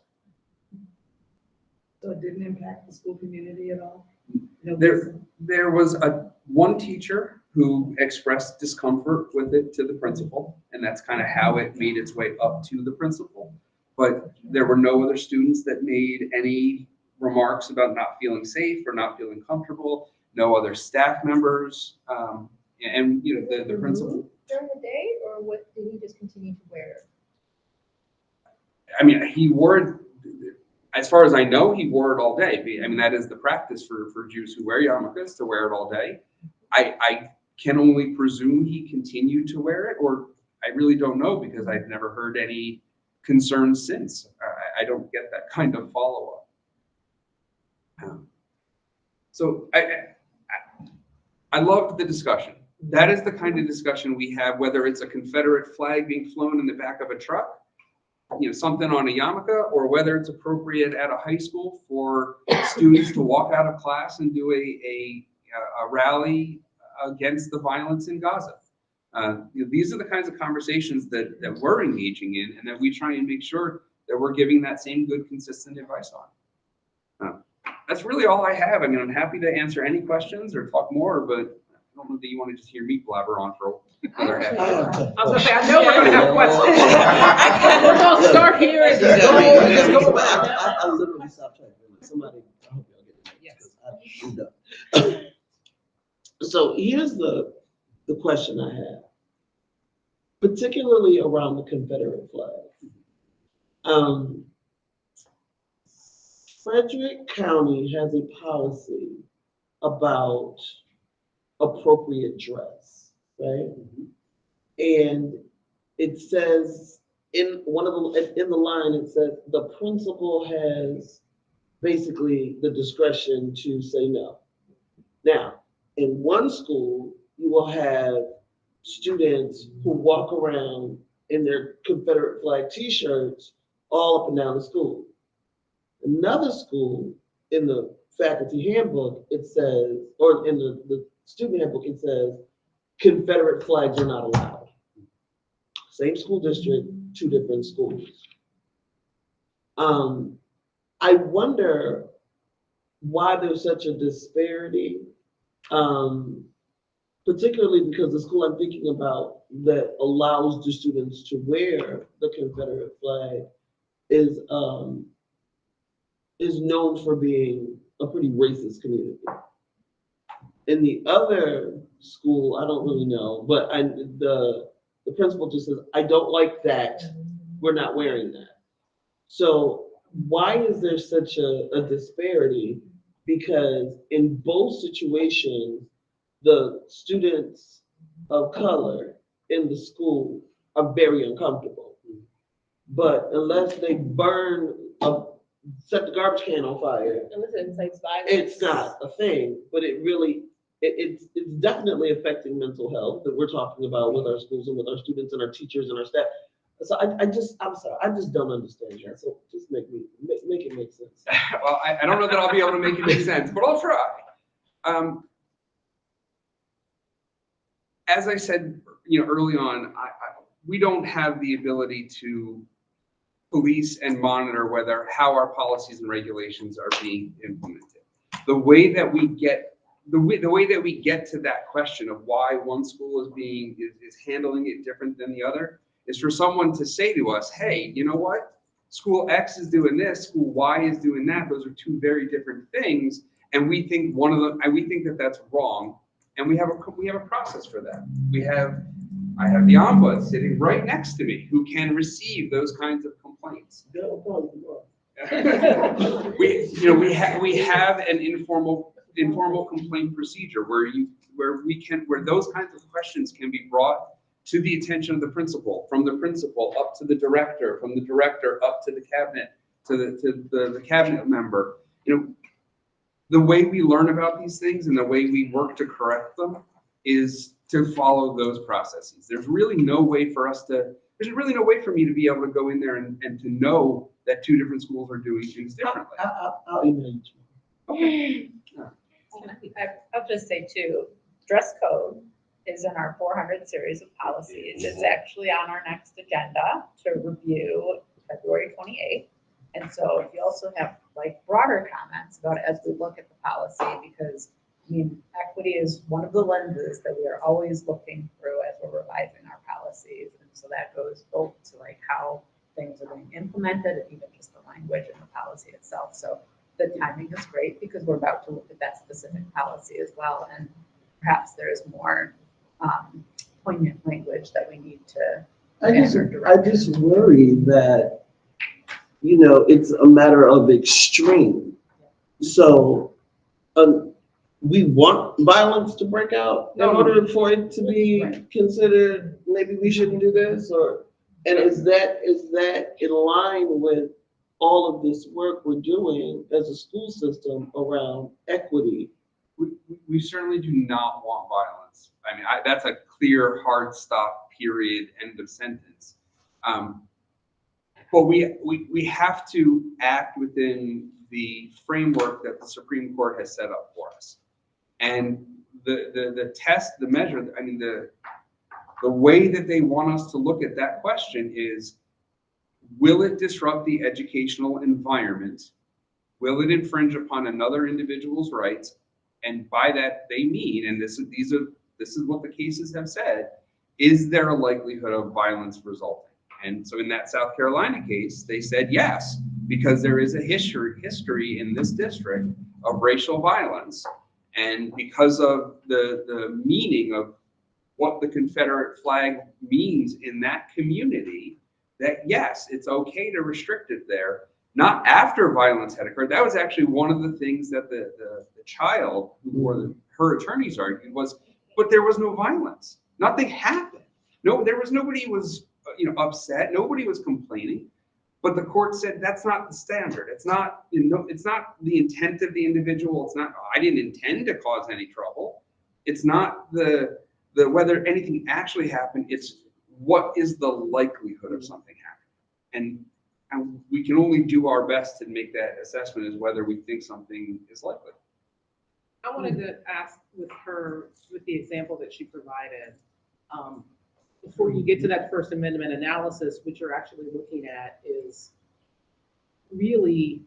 So it didn't impact the school community at all? No. There was one teacher who expressed discomfort with it to the principal, and that's kind of how it made its way up to the principal. But there were no other students that made any remarks about not feeling safe or not feeling comfortable. No other staff members, and the principal. During the day, or what did he just continue to wear? I mean, he wore it, as far as I know, he wore it all day. I mean, that is the practice for Jews who wear yarmulkes, to wear it all day. I can only presume he continued to wear it, or I really don't know because I've never heard any concerns since. I don't get that kind of follow-up. So I loved the discussion. That is the kind of discussion we have, whether it's a Confederate flag being flown in the back of a truck, something on a yarmulke, or whether it's appropriate at a high school for students to walk out of class and do a rally against the violence in Gaza. These are the kinds of conversations that we're engaging in, and that we try and make sure that we're giving that same good, consistent advice on. That's really all I have. I mean, I'm happy to answer any questions or talk more, but I don't know that you want to just hear me blabber on for another half hour. I was gonna say, I know we're gonna have questions. We're gonna start here and Just go back. I literally stopped trying. Somebody, I hope y'all get it. Yes. I'm done. So here's the question I have, particularly around the Confederate flag. Frederick County has a policy about appropriate dress, right? And it says in the line, it says the principal has basically the discretion to say no. Now, in one school, you will have students who walk around in their Confederate flag t-shirts all up and down the school. Another school, in the faculty handbook, it says, or in the student handbook, it says, Confederate flags are not allowed. Same school district, two different schools. I wonder why there's such a disparity, particularly because the school I'm thinking about that allows the students to wear the Confederate flag is known for being a pretty racist community. In the other school, I don't really know, but the principal just says, I don't like that, we're not wearing that. So why is there such a disparity? Because in both situations, the students of color in the school are very uncomfortable. But unless they set the garbage can on fire, Unless it incites violence. it's not a thing, but it's definitely affecting mental health that we're talking about with our schools and with our students and our teachers and our staff. So I'm sorry, I just don't understand that. So just make it make sense. Well, I don't know that I'll be able to make it make sense, but I'll try. As I said, early on, we don't have the ability to police and monitor how our policies and regulations are being implemented. The way that we get to that question of why one school is handling it different than the other is for someone to say to us, hey, you know what? School X is doing this, school Y is doing that. Those are two very different things. And we think that that's wrong. And we have a process for that. I have the ombuds sitting right next to me who can receive those kinds of complaints. We have an informal complaint procedure where those kinds of questions can be brought to the attention of the principal, from the principal up to the director, from the director up to the cabinet, to the cabinet member. The way we learn about these things and the way we work to correct them is to follow those processes. There's really no way for me to be able to go in there and to know that two different schools are doing things differently. I'll email you. I'll just say too, dress code is in our 400 series of policies. It's actually on our next agenda to review February 28th. And so if you also have broader comments about it as we look at the policy, because equity is one of the lenses that we are always looking through as we're revising our policies. And so that goes both to how things are being implemented and even just the language in the policy itself. So the timing is great because we're about to look at that specific policy as well. And perhaps there is more poignant language that we need to. I just worry that, it's a matter of extreme. So we want violence to break out in order for it to be considered, maybe we shouldn't do this, and is that in line with all of this work we're doing as a school system around equity? We certainly do not want violence. That's a clear, hard stop, period, end of sentence. But we have to act within the framework that the Supreme Court has set up for us. And the test, the measure, the way that they want us to look at that question is, will it disrupt the educational environment? Will it infringe upon another individual's rights? And by that they mean, and this is what the cases have said, is there a likelihood of violence resulting? And so in that South Carolina case, they said yes, because there is a history in this district of racial violence. And because of the meaning of what the Confederate flag means in that community, that yes, it's okay to restrict it there, not after violence had occurred. That was actually one of the things that the child who her attorneys argued was, but there was no violence. Nothing happened. No, nobody was upset. Nobody was complaining. But the court said that's not the standard. It's not the intent of the individual. It's not, I didn't intend to cause any trouble. It's not the whether anything actually happened. It's what is the likelihood of something happening. And and we can only do our best to make that assessment as whether we think something is likely. I wanted to ask with the example that she provided, before you get to that First Amendment analysis, what you're actually looking at is really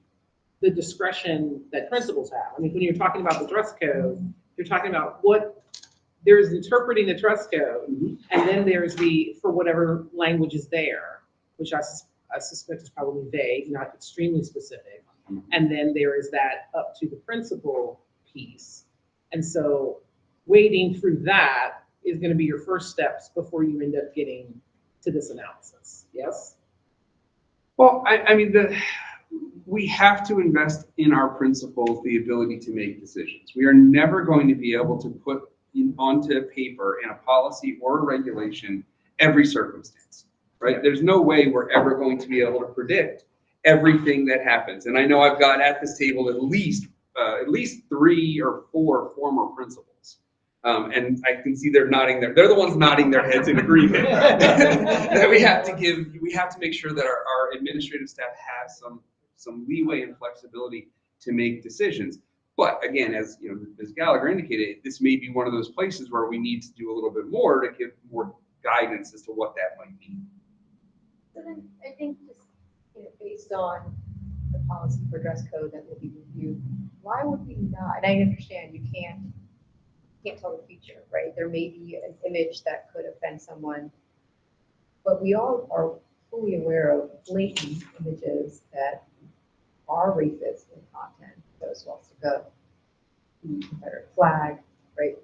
the discretion that principals have. I mean, when you're talking about the dress code, you're talking about there's interpreting the dress code, and then there's for whatever language is there, which I suspect is probably vague, not extremely specific. And then there is that up to the principal piece. And so wading through that is going to be your first steps before you end up getting to this analysis. Yes? Well, I mean, we have to invest in our principals the ability to make decisions. We are never going to be able to put onto paper in a policy or a regulation every circumstance, right? There's no way we're ever going to be able to predict everything that happens. And I know I've got at this table at least 3 or 4 former principals. And I can see they're nodding they're the ones nodding their heads in agreement. That we have to make sure that our administrative staff has some leeway and flexibility to make decisions. But again, as you know, as Gallagher indicated, this may be one of those places where we need to do a little bit more to give more guidance as to what that might mean. So then I think just, based on the policy for dress code that will be reviewed, why would we not, and I understand you can't tell the future, right? There may be an image that could offend someone, but we all are fully aware of blatant images that are racist in content. Those wants to go, the Confederate flag, right?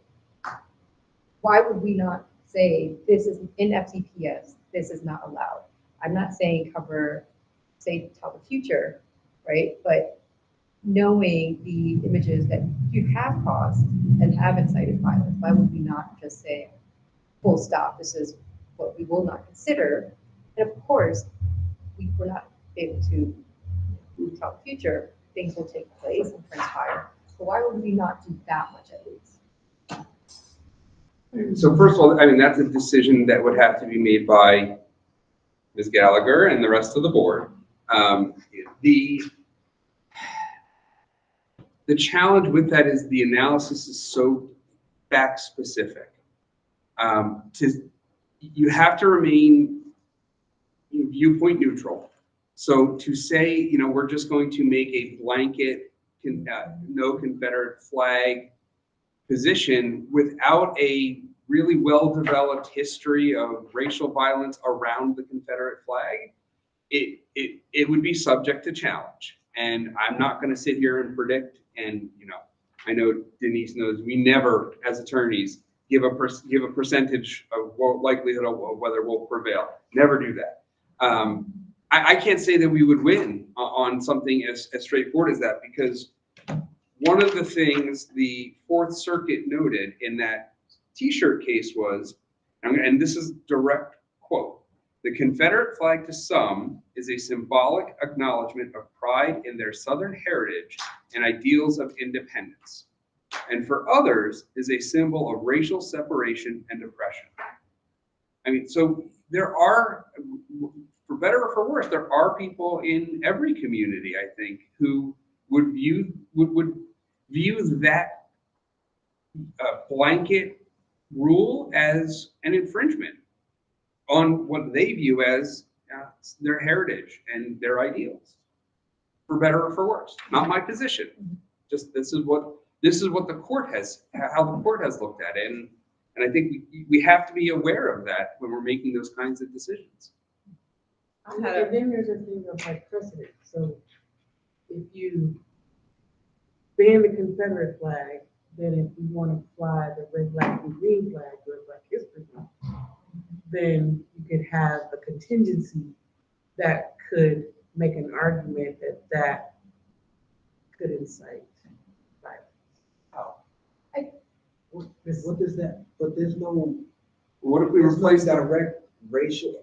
Why would we not say this is in FCPS, this is not allowed? I'm not saying tell the future, right? But knowing the images that you have caused and have incited violence, why would we not just say, full stop, this is what we will not consider? And of course, we're not able to tell the future, things will take place and transpire. So why would we not do that much at least? So first of all, I mean, that's a decision that would have to be made by Ms. Gallagher and the rest of the board. The challenge with that is the analysis is so fact specific. You have to remain viewpoint neutral. So to say, we're just going to make a blanket no Confederate flag position without a really well-developed history of racial violence around the Confederate flag, it would be subject to challenge. And I'm not going to sit here and predict. And I know Denise knows we never, as attorneys, give a percentage of likelihood of whether we'll prevail. Never do that. I can't say that we would win on something as straightforward as that, because one of the things the Fourth Circuit noted in that T-shirt case was, and this is direct quote, "The Confederate flag to some is a symbolic acknowledgement of pride in their Southern heritage and ideals of independence, and for others is a symbol of racial separation and oppression." I mean, so there are, for better or for worse, there are people in every community, I think, who would view that blanket rule as an infringement on what they view as their heritage and their ideals, for better or for worse. Not my position. Just this is what the court has, how the court has looked at it, and I think we have to be aware of that when we're making those kinds of decisions. And then there's a thing of like precedent. So if you ban the Confederate flag, then if you want to fly the red, black, and green flag during Black History Month, then you could have a contingency that could make an argument that could incite violence. How? What is that? But there's no, What if we there's no replace that? direct racial,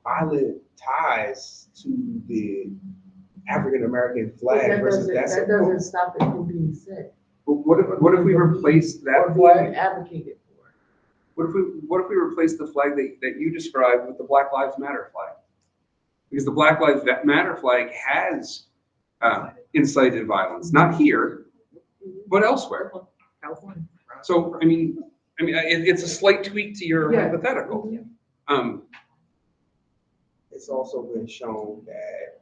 violent ties to the African-American flag That versus doesn't stop it from being said. What if we replace that Or flag? being advocated for. What if we replace the flag that you described with the Black Lives Matter flag? Because the Black Lives Matter flag has incited violence, not here, but elsewhere. California. So, it's a slight tweak to your Yeah. hypothetical. It's also been shown that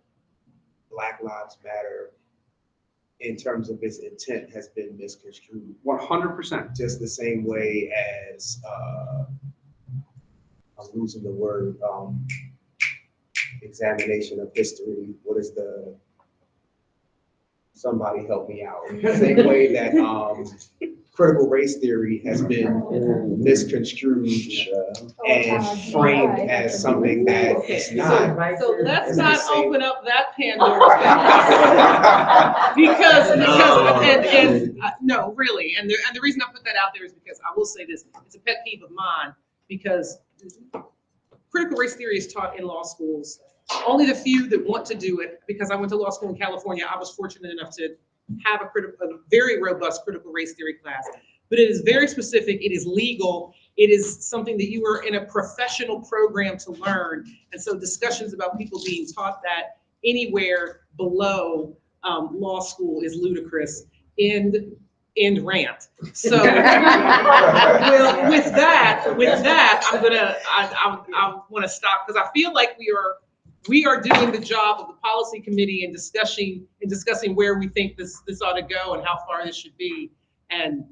Black Lives Matter, in terms of its intent, has been misconstrued 100%. just the same way as, I'm losing the word, examination of history. What is somebody help me out. Same way that, critical race theory has been misconstrued and framed as something that it's not. So let's It's the not same- open up that Pandora's box. Because, no, really, and the reason I put that out there is because I will say this, it's a pet peeve of mine, because critical race theory is taught in law schools. Only the few that want to do it, because I went to law school in California, I was fortunate enough to have a very robust critical race theory class. But it is very specific, it is legal, it is something that you are in a professional program to learn. And so discussions about people being taught that anywhere below law school is ludicrous. End rant. So with that, I want to stop, because I feel like we are doing the job of the policy committee and discussing where we think this ought to go and how far this should be. And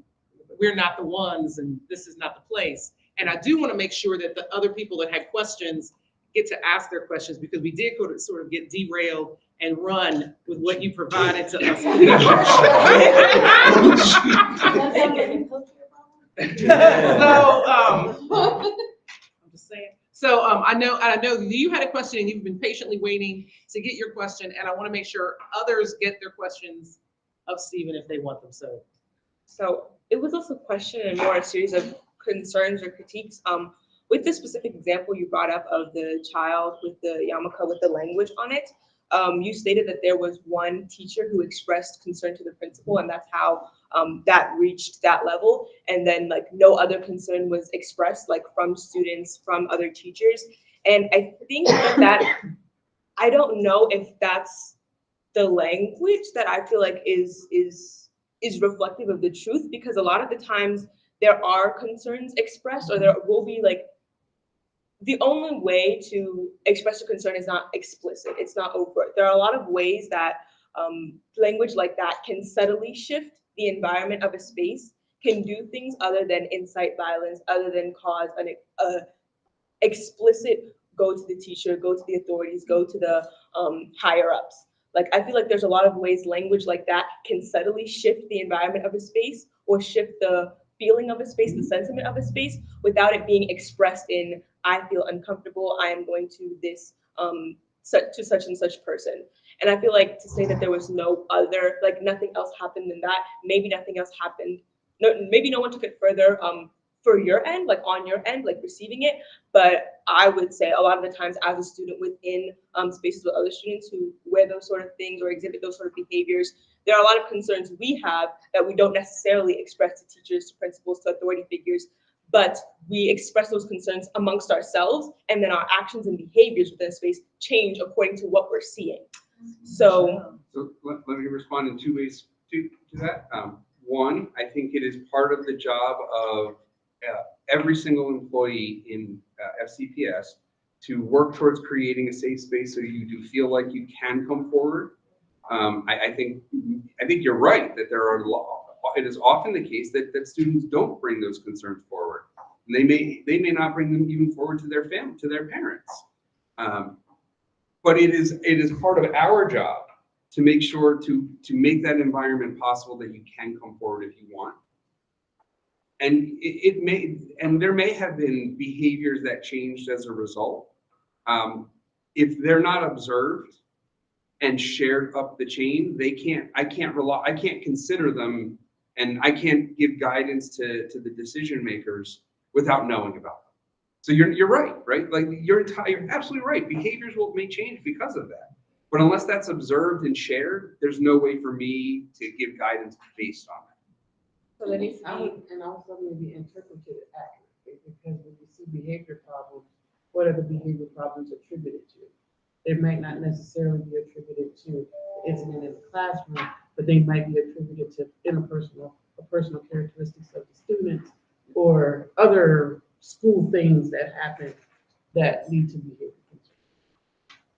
we're not the ones, and this is not the place. And I do want to make sure that the other people that had questions get to ask their questions, because we did sort of get derailed and run with what you provided to us. So, I'm just saying. So I know you had a question and you've been patiently waiting to get your question, and I want to make sure others get their questions of Stephen if they want them. So it was also a question and more a series of concerns or critiques. With this specific example you brought up of the child with the yarmulke with the language on it, you stated that there was one teacher who expressed concern to the principal, and that's how that reached that level. And then like no other concern was expressed, like from students, from other teachers. And I think that I don't know if that's the language that I feel like is reflective of the truth, because a lot of the times there are concerns expressed, or there will be like, the only way to express a concern is not explicit, it's not overt. There are a lot of ways that language like that can subtly shift the environment of a space, can do things other than incite violence, other than cause an explicit go to the teacher, go to the authorities, go to the higher ups. Like, I feel like there's a lot of ways language like that can subtly shift the environment of a space, or shift the feeling of a space, the sentiment of a space, without it being expressed in, I feel uncomfortable, I am going to this, to such and such person. And I feel like to say that there was no other, like nothing else happened than that, maybe nothing else happened, maybe no one took it further for your end, like on your end, like receiving it. But I would say a lot of the times as a student within spaces with other students who wear those sort of things or exhibit those sort of behaviors, there are a lot of concerns we have that we don't necessarily express to teachers, to principals, to authority figures, but we express those concerns amongst ourselves, and then our actions and behaviors within a space change according to what we're seeing. So let me respond in two ways to that. One, I think it is part of the job of every single employee in FCPS to work towards creating a safe space so you do feel like you can come forward. I think you're right that it is often the case that students don't bring those concerns forward, and they may not bring them even forward to their family, to their parents. But it is part of our job to make sure to make that environment possible that you can come forward if you want. And there may have been behaviors that changed as a result. If they're not observed and shared up the chain, I can't consider them, and I can't give guidance to the decision makers without knowing about them. So you're right? Like you're absolutely right. Behaviors may change because of that. But unless that's observed and shared, there's no way for me to give guidance based on that. So let me And also maybe interpreted accurately, because when you see behavior problems, what are the behavior problems attributed to? they might not necessarily be attributed to the incident in the classroom, but they might be attributed to interpersonal or personal characteristics of the students or other school things that happen that lead to behavior concerns.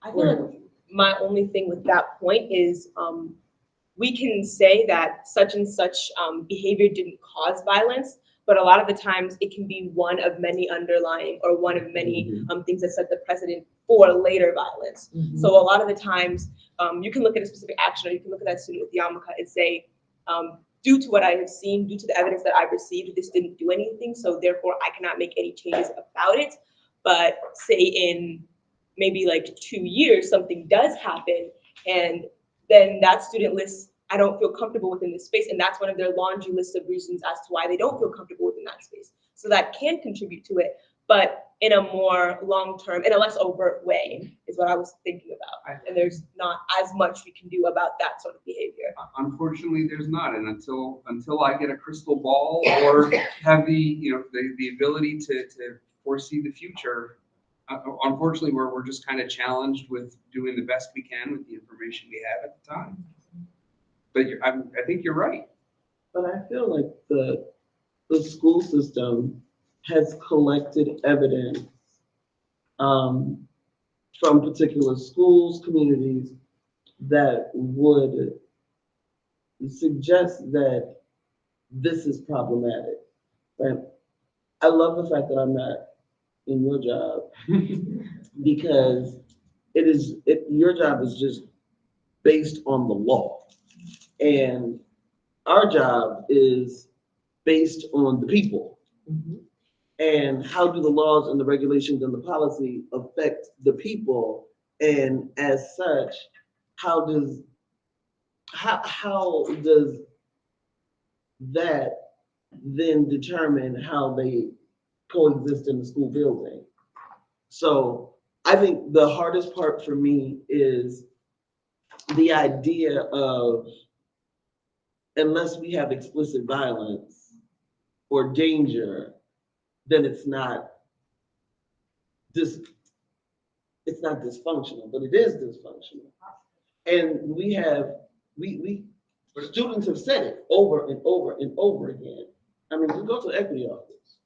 I feel like my only thing with that point is, we can say that such and such behavior didn't cause violence, but a lot of the times it can be one of many underlying or one of many things that set the precedent for later violence. So a lot of the times, you can look at a specific action, or you can look at that student with yarmulke and say, due to what I have seen, due to the evidence that I've received, this didn't do anything, so therefore I cannot make any changes about it. But say in maybe like 2 years, something does happen, and then that student lists, I don't feel comfortable within this space, and that's one of their laundry lists of reasons as to why they don't feel comfortable within that space. So that can contribute to it, but in a more long-term, in a less overt way, is what I was thinking about. And there's not as much we can do about that sort of behavior. Unfortunately, there's not, and until I get a crystal ball or have the ability to foresee the future, unfortunately, we're just kind of challenged with doing the best we can with the information we have at the time. But I think you're right. But I feel like the school system has collected evidence from particular schools, communities that would suggest that this is problematic. Right? I love the fact that I'm not in your job because your job is just based on the law. And our job is based on the people. And how do the laws and the regulations and the policy affect the people? And as such, how does that then determine how they coexist in the school building? So I think the hardest part for me is the idea of, unless we have explicit violence or danger, then it's not dysfunctional, but it is dysfunctional. And students have said it over and over and over again. I mean, just go to the equity office.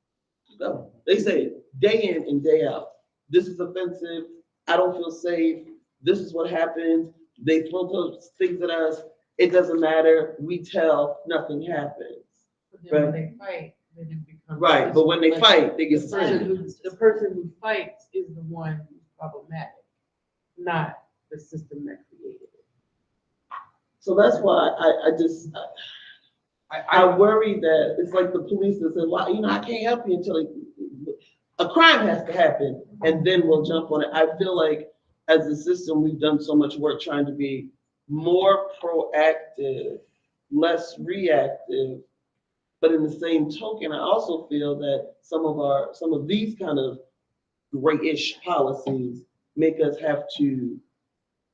Go. They say it day in and day out. This is offensive. I don't feel safe. This is what happens. They throw those things at us. It doesn't matter. We tell, nothing happens. But then when they fight, then it becomes. Right, but when they fight, they get The person suspended. the person who fights is the one who's problematic, not the system that created it. So that's why I worry that it's like the police that say, well, I can't help you until a crime has to happen, and then we'll jump on it. I feel like as a system, we've done so much work trying to be more proactive, less reactive. But in the same token, I also feel that some of these kind of grayish policies make us have to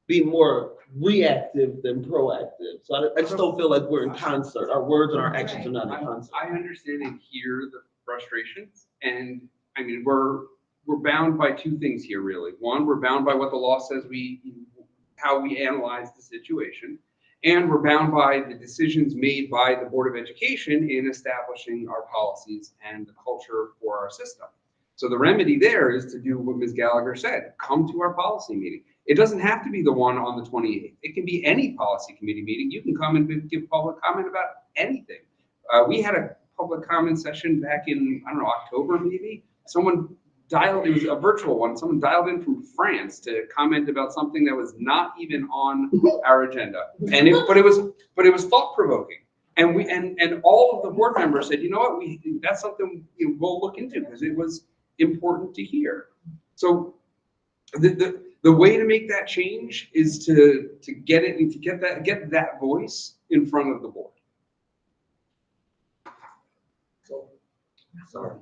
be more reactive than proactive. So I just don't feel like we're in concert. Our words and our actions are not in concert. I understand and hear the frustrations, and I mean, we're bound by two things here, really. One, we're bound by what the law says how we analyze the situation, and we're bound by the decisions made by the Board of Education in establishing our policies and the culture for our system. So the remedy there is to do what Ms. Gallagher said, come to our policy meeting. It doesn't have to be the one on the 28th. It can be any policy committee meeting. You can come and give public comment about anything. We had a public comment session back in, I don't know, October maybe. Someone dialed, it was a virtual one, someone dialed in from France to comment about something that was not even on our agenda. But it was thought-provoking. And all of the board members said, you know what, that's something we'll look into because it was important to hear. So the way to make that change is to get it and to get that voice in front of the board. Sorry.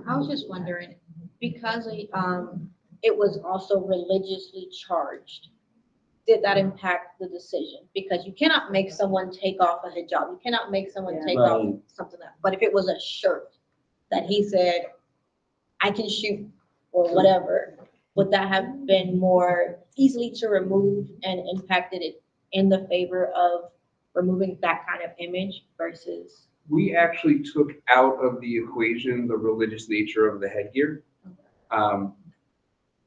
I was just wondering, because it was also religiously charged, did that impact the decision? Because you cannot make someone take off a hijab. You cannot make someone take off something that, but if it was a shirt that he said, I can shoot or whatever, would that have been more easily to remove and impacted it in the favor of removing that kind of image versus? We actually took out of the equation the religious nature of the headgear,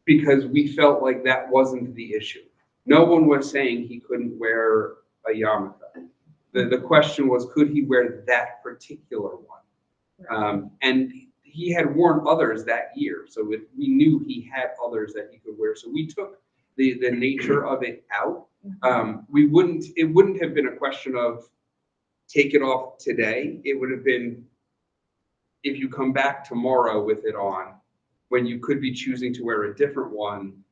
because we felt like that wasn't the issue. No one was saying he couldn't wear a yarmulke. The question was, could he wear that particular one? And he had worn others that year, so we knew he had others that he could wear. So we took the nature of it out. It wouldn't have been a question of take it off today. It would have been, if you come back tomorrow with it on, when you could be choosing to wear a different one,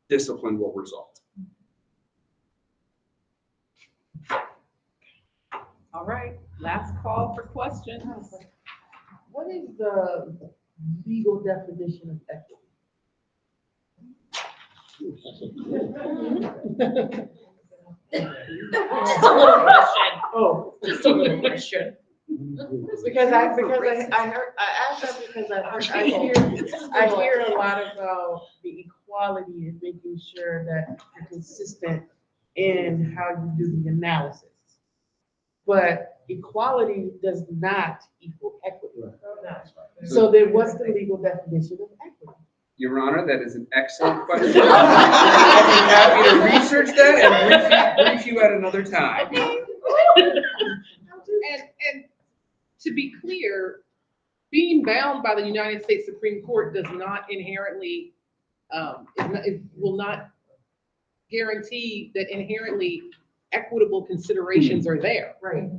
discipline will result. All right, last call for questions. What is the legal definition of equity? Just a little question. Oh, Just a little question. because I heard, I asked that because I hear a lot about the equality and making sure that you're consistent in how you do the analysis. But equality does not equal equity. So then what's the legal definition of equity? Your Honor, that is an excellent question. I'd be happy to research that and brief you at another time. And to be clear, being bound by the United States Supreme Court does not inherently, it will not guarantee that inherently equitable considerations are there. Right.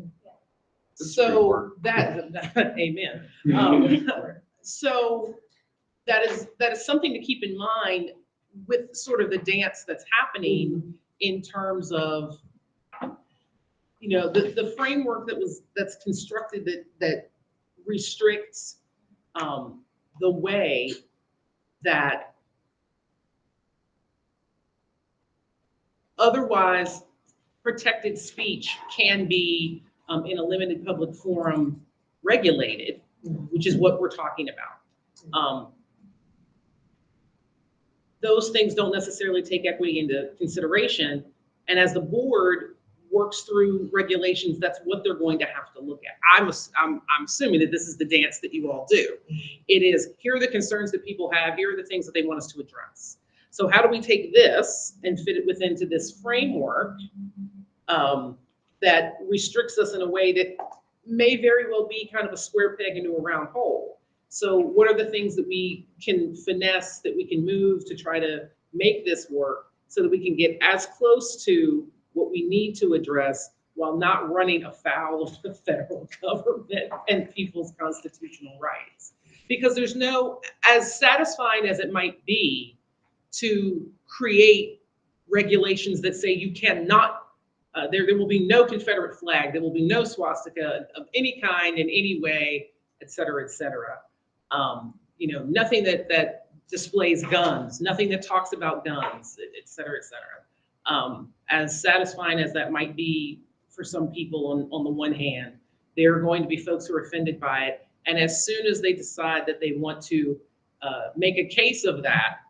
So that, amen. So that is something to keep in mind with sort of the dance that's happening in terms of, you know, the framework that's constructed that restricts the way that otherwise protected speech can be in a limited public forum regulated, which is what we're talking about. Those things don't necessarily take equity into consideration. And as the board works through regulations, that's what they're going to have to look at. I'm assuming that this is the dance that you all do. It is, here are the concerns that people have, here are the things that they want us to address. So how do we take this and fit it within this framework that restricts us in a way that may very well be kind of a square peg into a round hole? So what are the things that we can finesse, that we can move to try to make this work so that we can get as close to what we need to address while not running afoul of the federal government and people's constitutional rights? Because there's no, as satisfying as it might be to create regulations that say you cannot, there will be no Confederate flag, there will be no swastika of any kind in any way, et cetera, et cetera. You know, nothing that displays guns, nothing that talks about guns, et cetera, et cetera. As satisfying as that might be for some people on the one hand, there are going to be folks who are offended by it. And as soon as they decide that they want to make a case of that,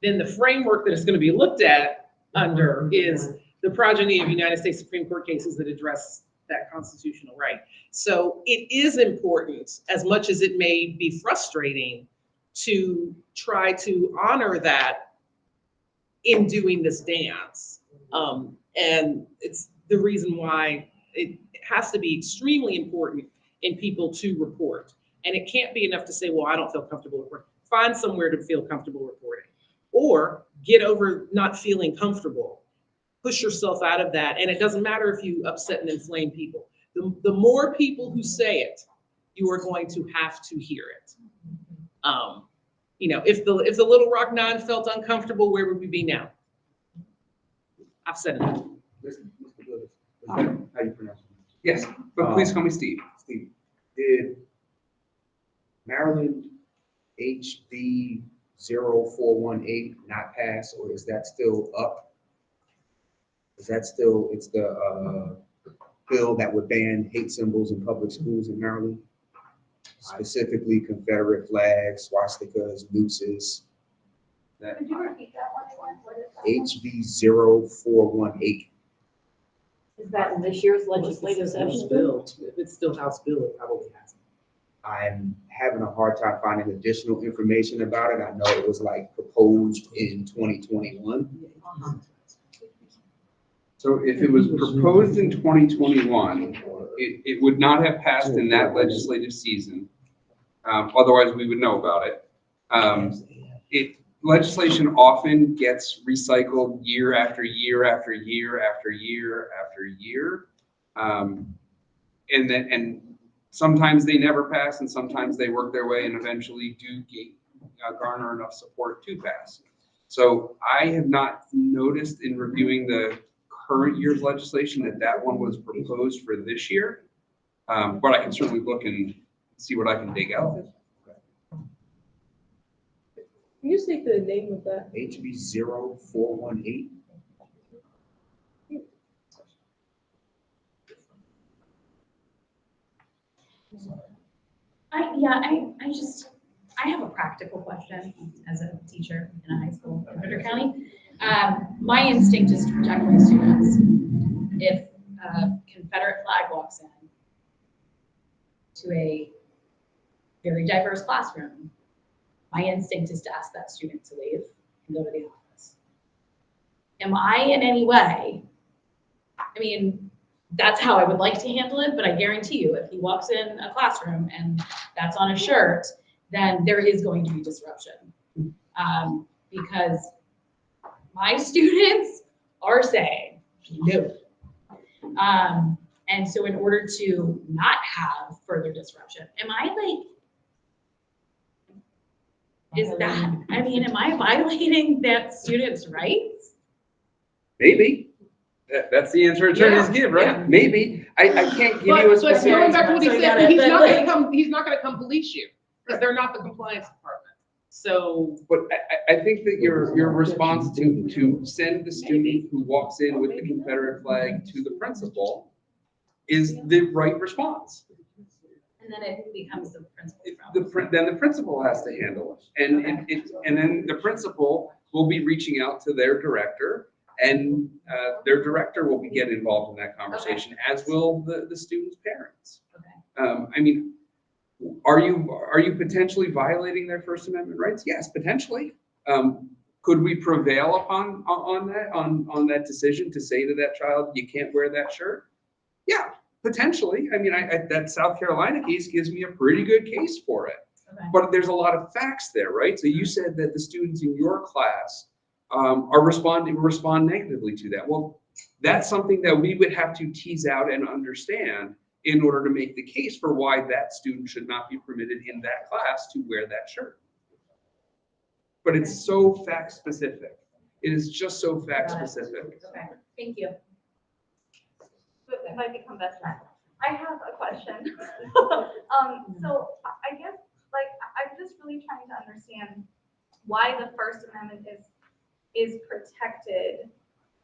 then the framework that is going to be looked at under is the progeny of United States Supreme Court cases that address that constitutional right. So it is important, as much as it may be frustrating, to try to honor that in doing this dance. And it's the reason why it has to be extremely important in people to report. And it can't be enough to say, well, I don't feel comfortable reporting. Find somewhere to feel comfortable reporting. Or get over not feeling comfortable. Push yourself out of that. And it doesn't matter if you upset and inflame people. The more people who say it, you are going to have to hear it. You know, if the Little Rock Nine felt uncomfortable, where would we be now? I've said it. How you pronounce it? Yes, but please call me Steve. Steve, did Maryland HB 0418 not pass, or is that still up? Is that still, it's the bill that would ban hate symbols in public schools in Maryland? Specifically Confederate flags, swastikas, nooses. that. Could you repeat that one again? What is that? HB 0418. Is that in this year's legislative session? If it's still House bill, it probably hasn't. I'm having a hard time finding additional information about it. I know it was like proposed in 2021. So if it was proposed in 2021, it would not have passed in that legislative season. Otherwise, we would know about it. Legislation often gets recycled year after year after year after year after year. And sometimes they never pass, and sometimes they work their way and eventually do garner enough support to pass. So I have not noticed in reviewing the current year's legislation that one was proposed for this year. But I can certainly look and see what I can dig out. Can you state the name of that? HB 0418. I have a practical question as a teacher in a high school in Ritter County. My instinct is to protect my students. If a Confederate flag walks in to a very diverse classroom, my instinct is to ask that student to leave and go to the office. Am I in any way, I mean, that's how I would like to handle it, but I guarantee you, if he walks in a classroom and that's on a shirt, then there is going to be disruption. Because my students are saying no. And so in order to not have further disruption, am I violating that student's rights? Maybe. That's the answer attorneys give, right? Yeah. Maybe. I can't give you a But specific. going back to what he So you said, gotta- he's not gonna come police you, because they're not the compliance department. So, But I think that your response to send the student who walks in with the Confederate flag to the principal is the right response. And then it becomes the principal's problem. Then the principal has to handle it. And then the principal will be reaching out to their director, and their director will get involved in that conversation, as will the student's parents. Okay. I mean, are you potentially violating their First Amendment rights? Yes, potentially. Could we prevail on that decision to say to that child, you can't wear that shirt? Yeah, potentially. I mean, that South Carolina case gives me a pretty good case for it. Okay. But there's a lot of facts there, right? So you said that the students in your class respond negatively to that. Well, that's something that we would have to tease out and understand in order to make the case for why that student should not be permitted in that class to wear that shirt. But it's so fact specific. It is just so fact specific. Okay, thank you. It might become best friends. I have a question. So I guess, like, I'm just really trying to understand why the First Amendment is protected,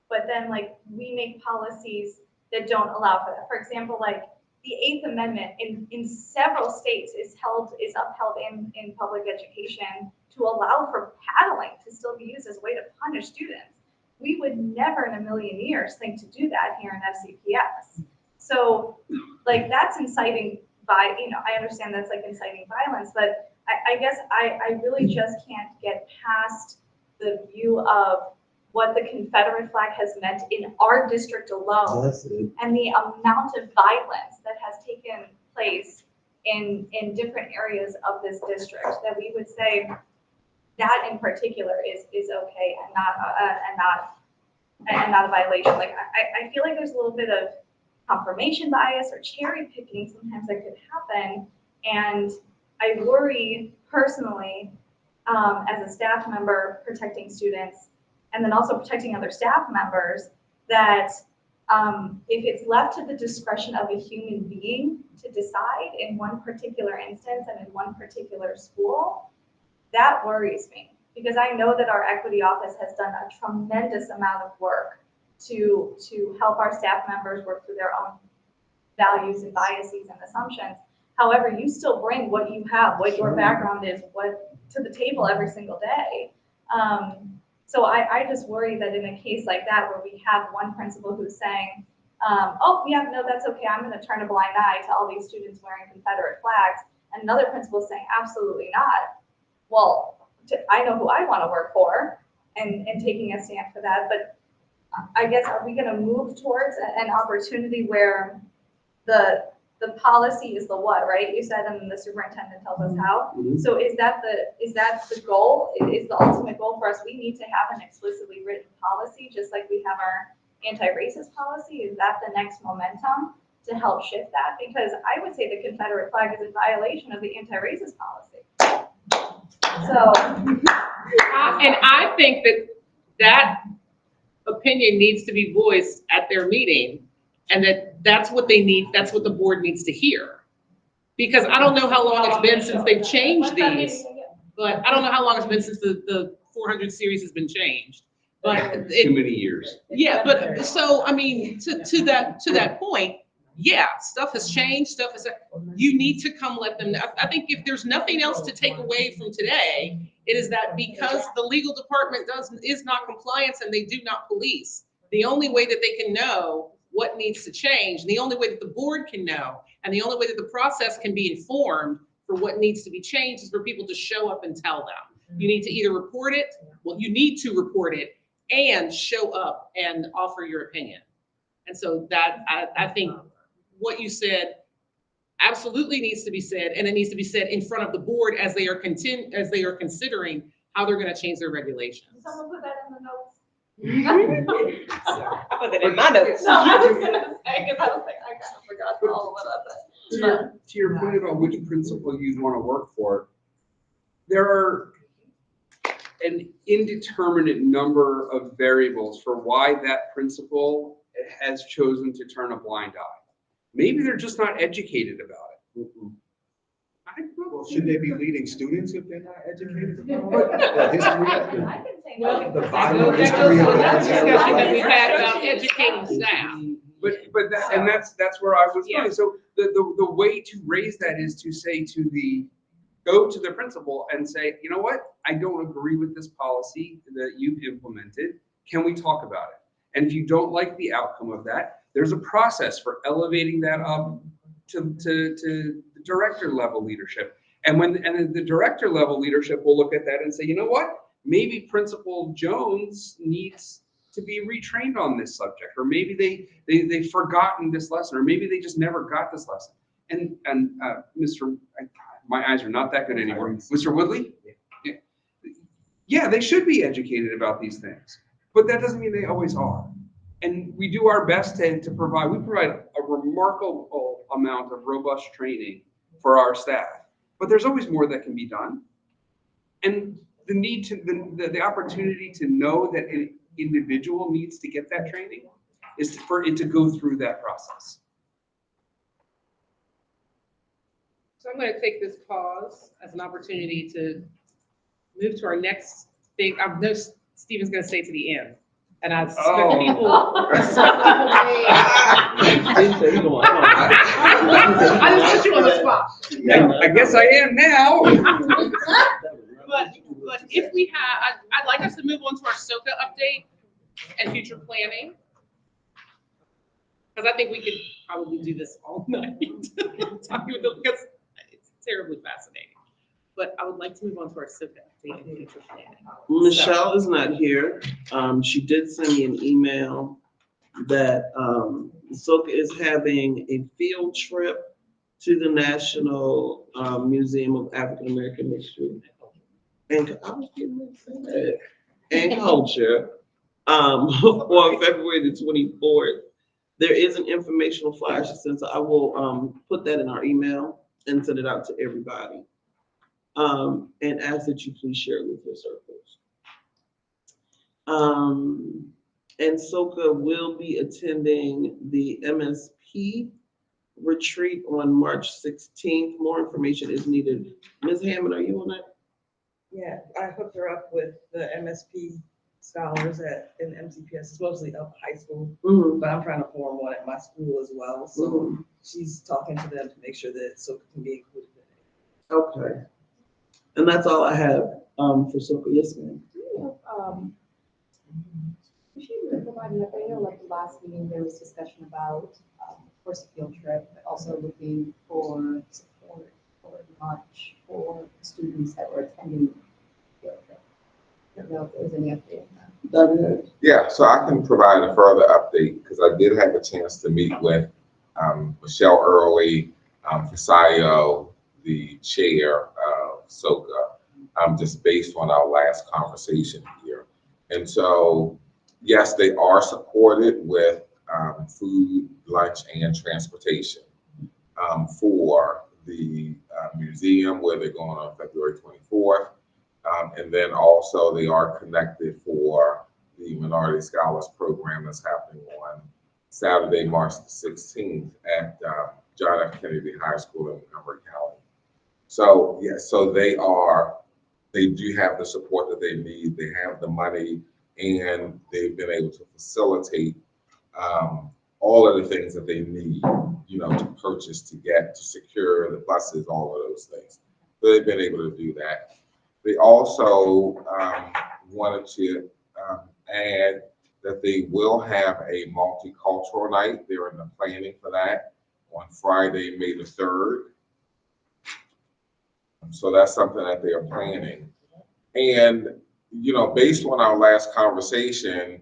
but then, like, we make policies that don't allow for that. For example, like, the Eighth Amendment in several states is upheld in public education to allow for paddling to still be used as a way to punish students. We would never in a million years think to do that here in FCPS. So, like, that's inciting I understand that's like inciting violence, but I guess I really just can't get past the view of what the Confederate flag has meant in our district alone, and the amount of violence that has taken place in different areas of this district, that we would say that in particular is okay and not a violation. Like, I feel like there's a little bit of confirmation bias or cherry picking sometimes that could happen, and I worry personally as a staff member protecting students and then also protecting other staff members, that if it's left to the discretion of a human being to decide in one particular instance and in one particular school, that worries me, because I know that our equity office has done a tremendous amount of work to help our staff members work through their own values and biases and assumptions. However, you still bring what you have, what your background is, what to the table every single day. So I just worry that in a case like that, where we have one principal who's saying, oh, yeah, no, that's okay, I'm gonna turn a blind eye to all these students wearing Confederate flags, and another principal saying, absolutely not. Well, I know who I wanna work for, and taking a stand for that, but I guess, are we gonna move towards an opportunity where the policy is the what, right? You said, and the superintendent tells us how. So is that the goal? Is the ultimate goal for us? We need to have an explicitly written policy, just like we have our anti-racist policy. Is that the next momentum to help shift that? Because I would say the Confederate flag is a violation of the anti-racist policy. So. And I think that opinion needs to be voiced at their meeting, and that's what they need, that's what the board needs to hear. Because I don't know how long it's been since they've changed these, but I don't know how long it's been since the 400 series has been changed. But Too many years. yeah, but so, I mean, to that point, yeah, stuff has changed, you need to come let them know. I think if there's nothing else to take away from today, it is that because the legal department is not compliance and they do not police, the only way that they can know what needs to change, the only way that the board can know, and the only way that the process can be informed for what needs to be changed is for people to show up and tell them. You need to either report it, well, you need to report it and show up and offer your opinion. And so that, I think what you said absolutely needs to be said, and it needs to be said in front of the board as they are considering how they're gonna change their regulations. Someone put that in the notes. I put it in my notes. No, I was gonna say, because I was like, I kind of forgot all of that. To your point about which principal you'd want to work for, there are an indeterminate number of variables for why that principal has chosen to turn a blind eye. Maybe they're just not educated about it. Well, should they be leading students if they're not educated about the history? I can say no. The violent history of the That's a discussion that Confederate we've flag? had about educating staff. That's where I was going. So the way to raise that is to say go to the principal and say, you know what? I don't agree with this policy that you've implemented. Can we talk about it? And if you don't like the outcome of that, there's a process for elevating that up to the director level leadership. And then the director level leadership will look at that and say, you know what? Maybe Principal Jones needs to be retrained on this subject, or maybe they've forgotten this lesson, or maybe they just never got this lesson. And my eyes are not that good anymore. Mr. Woodley? Yeah, they should be educated about these things, but that doesn't mean they always are. And we do our best to provide a remarkable amount of robust training for our staff, but there's always more that can be done. And the opportunity to know that an individual needs to get that training is for it to go through that process. So I'm going to take this pause as an opportunity to move to our next thing. I know Stephen's going to stay to the end, and I suspect I just put you on the spot. I guess I am now. But if we have, I'd like us to move on to our SOCA update and future planning. Because I think we could probably do this all night. Talking with them, because it's terribly fascinating. But I would like to move on to our SOCA update and future planning. Michelle is not here. She did send me an email that SOCA is having a field trip to the National Museum of African American History and Culture on February the 24th. There is an informational flyer she sent, so I will put that in our email and send it out to everybody. And ask that you please share it with your circles. And SOCA will be attending the MSP retreat on March 16th. More information is needed. Ms. Hammond, are you on that? Yeah, I hooked her up with the MSP scholars in MCPS. It's mostly up high school, but I'm trying to form one at my school as well. So she's talking to them to make sure that SOCA can be included in it. Okay. And that's all I have for SOCA. Yes, ma'am. Could you provide an update? I know like the last meeting, there was discussion about, of course, a field trip, but also looking for support for lunch for students that were attending the field trip. I don't know if there was any update on that. Yeah, so I can provide a further update because I did have a chance to meet with Michelle Early, Fisayo, the chair of SOCA, just based on our last conversation here. And so, yes, they are supported with food, lunch, and transportation for the museum where they're going on February 24th. And then also they are connected for the Minority Scholars Program that's happening on Saturday, March the 16th at John F. Kennedy High School in Montgomery County. So, yes, so they do have the support that they need. They have the money, and they've been able to facilitate all of the things that they need, to purchase, to secure the buses, all of those things. So they've been able to do that. They also wanted to add that they will have a multicultural night. They're in the planning for that on Friday, May the 3rd. So that's something that they are planning. And, based on our last conversation,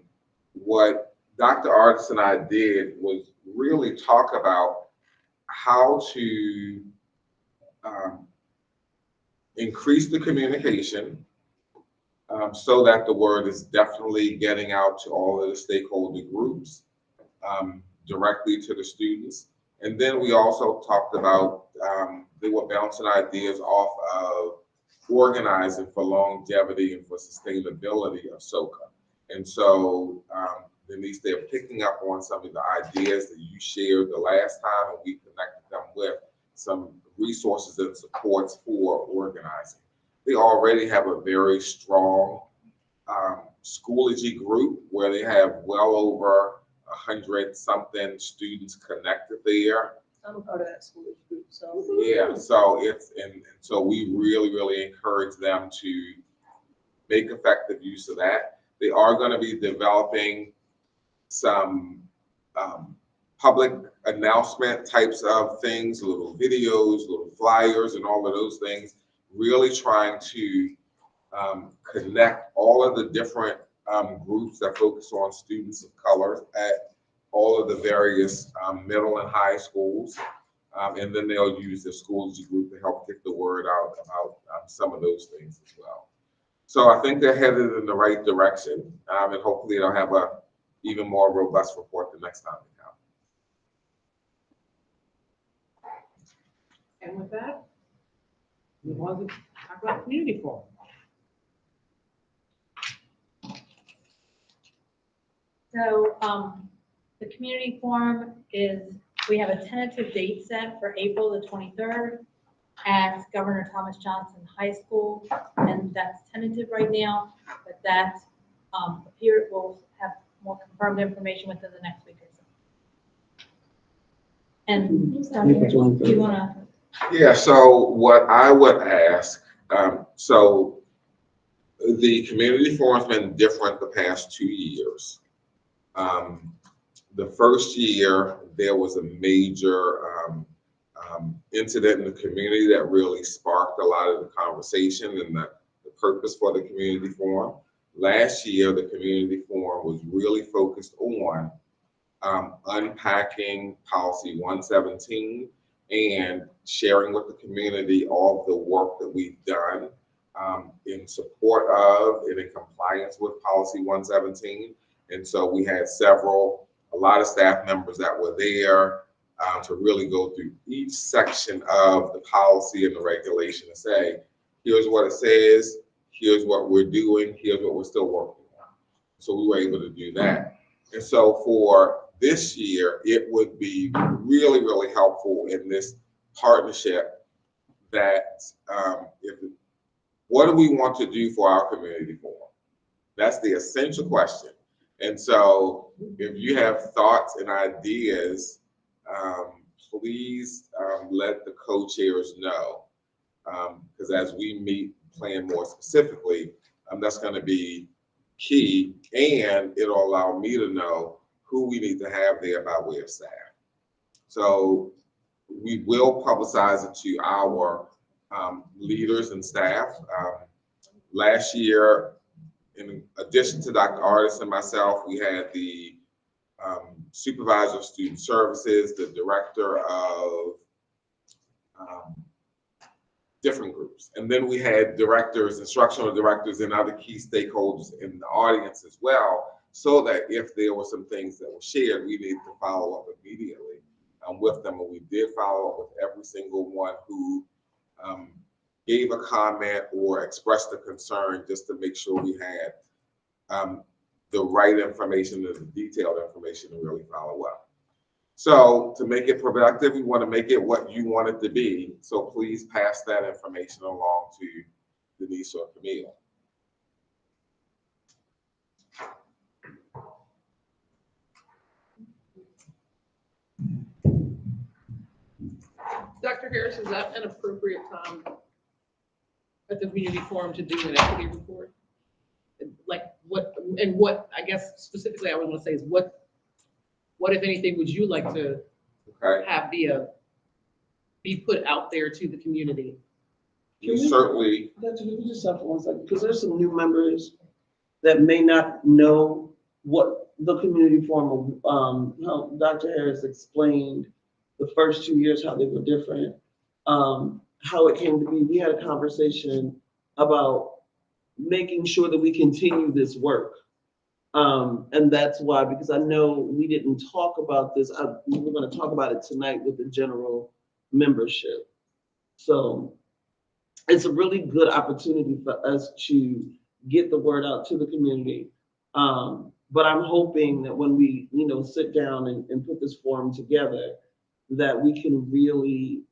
what Dr. Artis and I did was really talk about how to increase the communication so that the word is definitely getting out to all of the stakeholder groups, directly to the students. And then we also talked about, they were bouncing ideas off of organizing for longevity and for sustainability of SOCA. And so, Denise, they're picking up on some of the ideas that you shared the last time, and we connected them with some resources and supports for organizing. They already have a very strong Schoology group where they have well over 100-something students connected there. I'm a part of that Schoology group, so. Yeah, so so we really encourage them to make effective use of that. They are going to be developing some public announcement types of things, little videos, little flyers, and all of those things, really trying to connect all of the different groups that focus on students of color at all of the various middle and high schools. And then they'll use the Schoology group to help get the word out about some of those things as well. So I think they're headed in the right direction, and hopefully they'll have a even more robust report the next time they come. And with that, we want to talk about community forum. So the community forum we have a tentative date set for April the 23rd at Governor Thomas Johnson High School, and that's tentative right now, but that we'll have more confirmed information within the next week or so. And Dr. do you want to? Yeah, so what I would ask, so the community forum's been different the past 2 years. The first year, there was a major incident in the community that really sparked a lot of the conversation and the purpose for the community forum. Last year, the community forum was really focused on unpacking policy 117 and sharing with the community all of the work that we've done in support of and in compliance with policy 117. And so we had a lot of staff members that were there to really go through each section of the policy and the regulation and say, here's what it says, here's what we're doing, here's what we're still working on. So we were able to do that. And so for this year, it would be really helpful in this partnership that what do we want to do for our community forum? That's the essential question. And so if you have thoughts and ideas, please let the co-chairs know. Because as we meet, plan more specifically, that's going to be key, and it'll allow me to know who we need to have there by way of staff. So we will publicize it to our leaders and staff. Last year, in addition to Dr. Artis and myself, we had the supervisor of student services, the director of different groups. And then we had directors, instructional directors, and other key stakeholders in the audience as well, so that if there were some things that were shared, we needed to follow up immediately with them. And we did follow up with every single one who gave a comment or expressed a concern, just to make sure we had the right information and the detailed information to really follow up. So to make it productive, we want to make it what you want it to be. So please pass that information along to Denise or Camille. Dr. Harris, is that an appropriate time at the community forum to do an equity report? Like what, I guess specifically I would want to say is what if anything, would you like to have be put out there to the community? Certainly. Dr. Can we just stop for 1 second? Because there's some new members that may not know what the community forum, how Dr. Harris explained the first 2 years, how they were different, how it came to be. We had a conversation about making sure that we continue this work. And that's why, because I know we didn't talk about this. We're going to talk about it tonight with the general membership. So it's a really good opportunity for us to get the word out to the community. But I'm hoping that when we, sit down and put this forum together, that we can really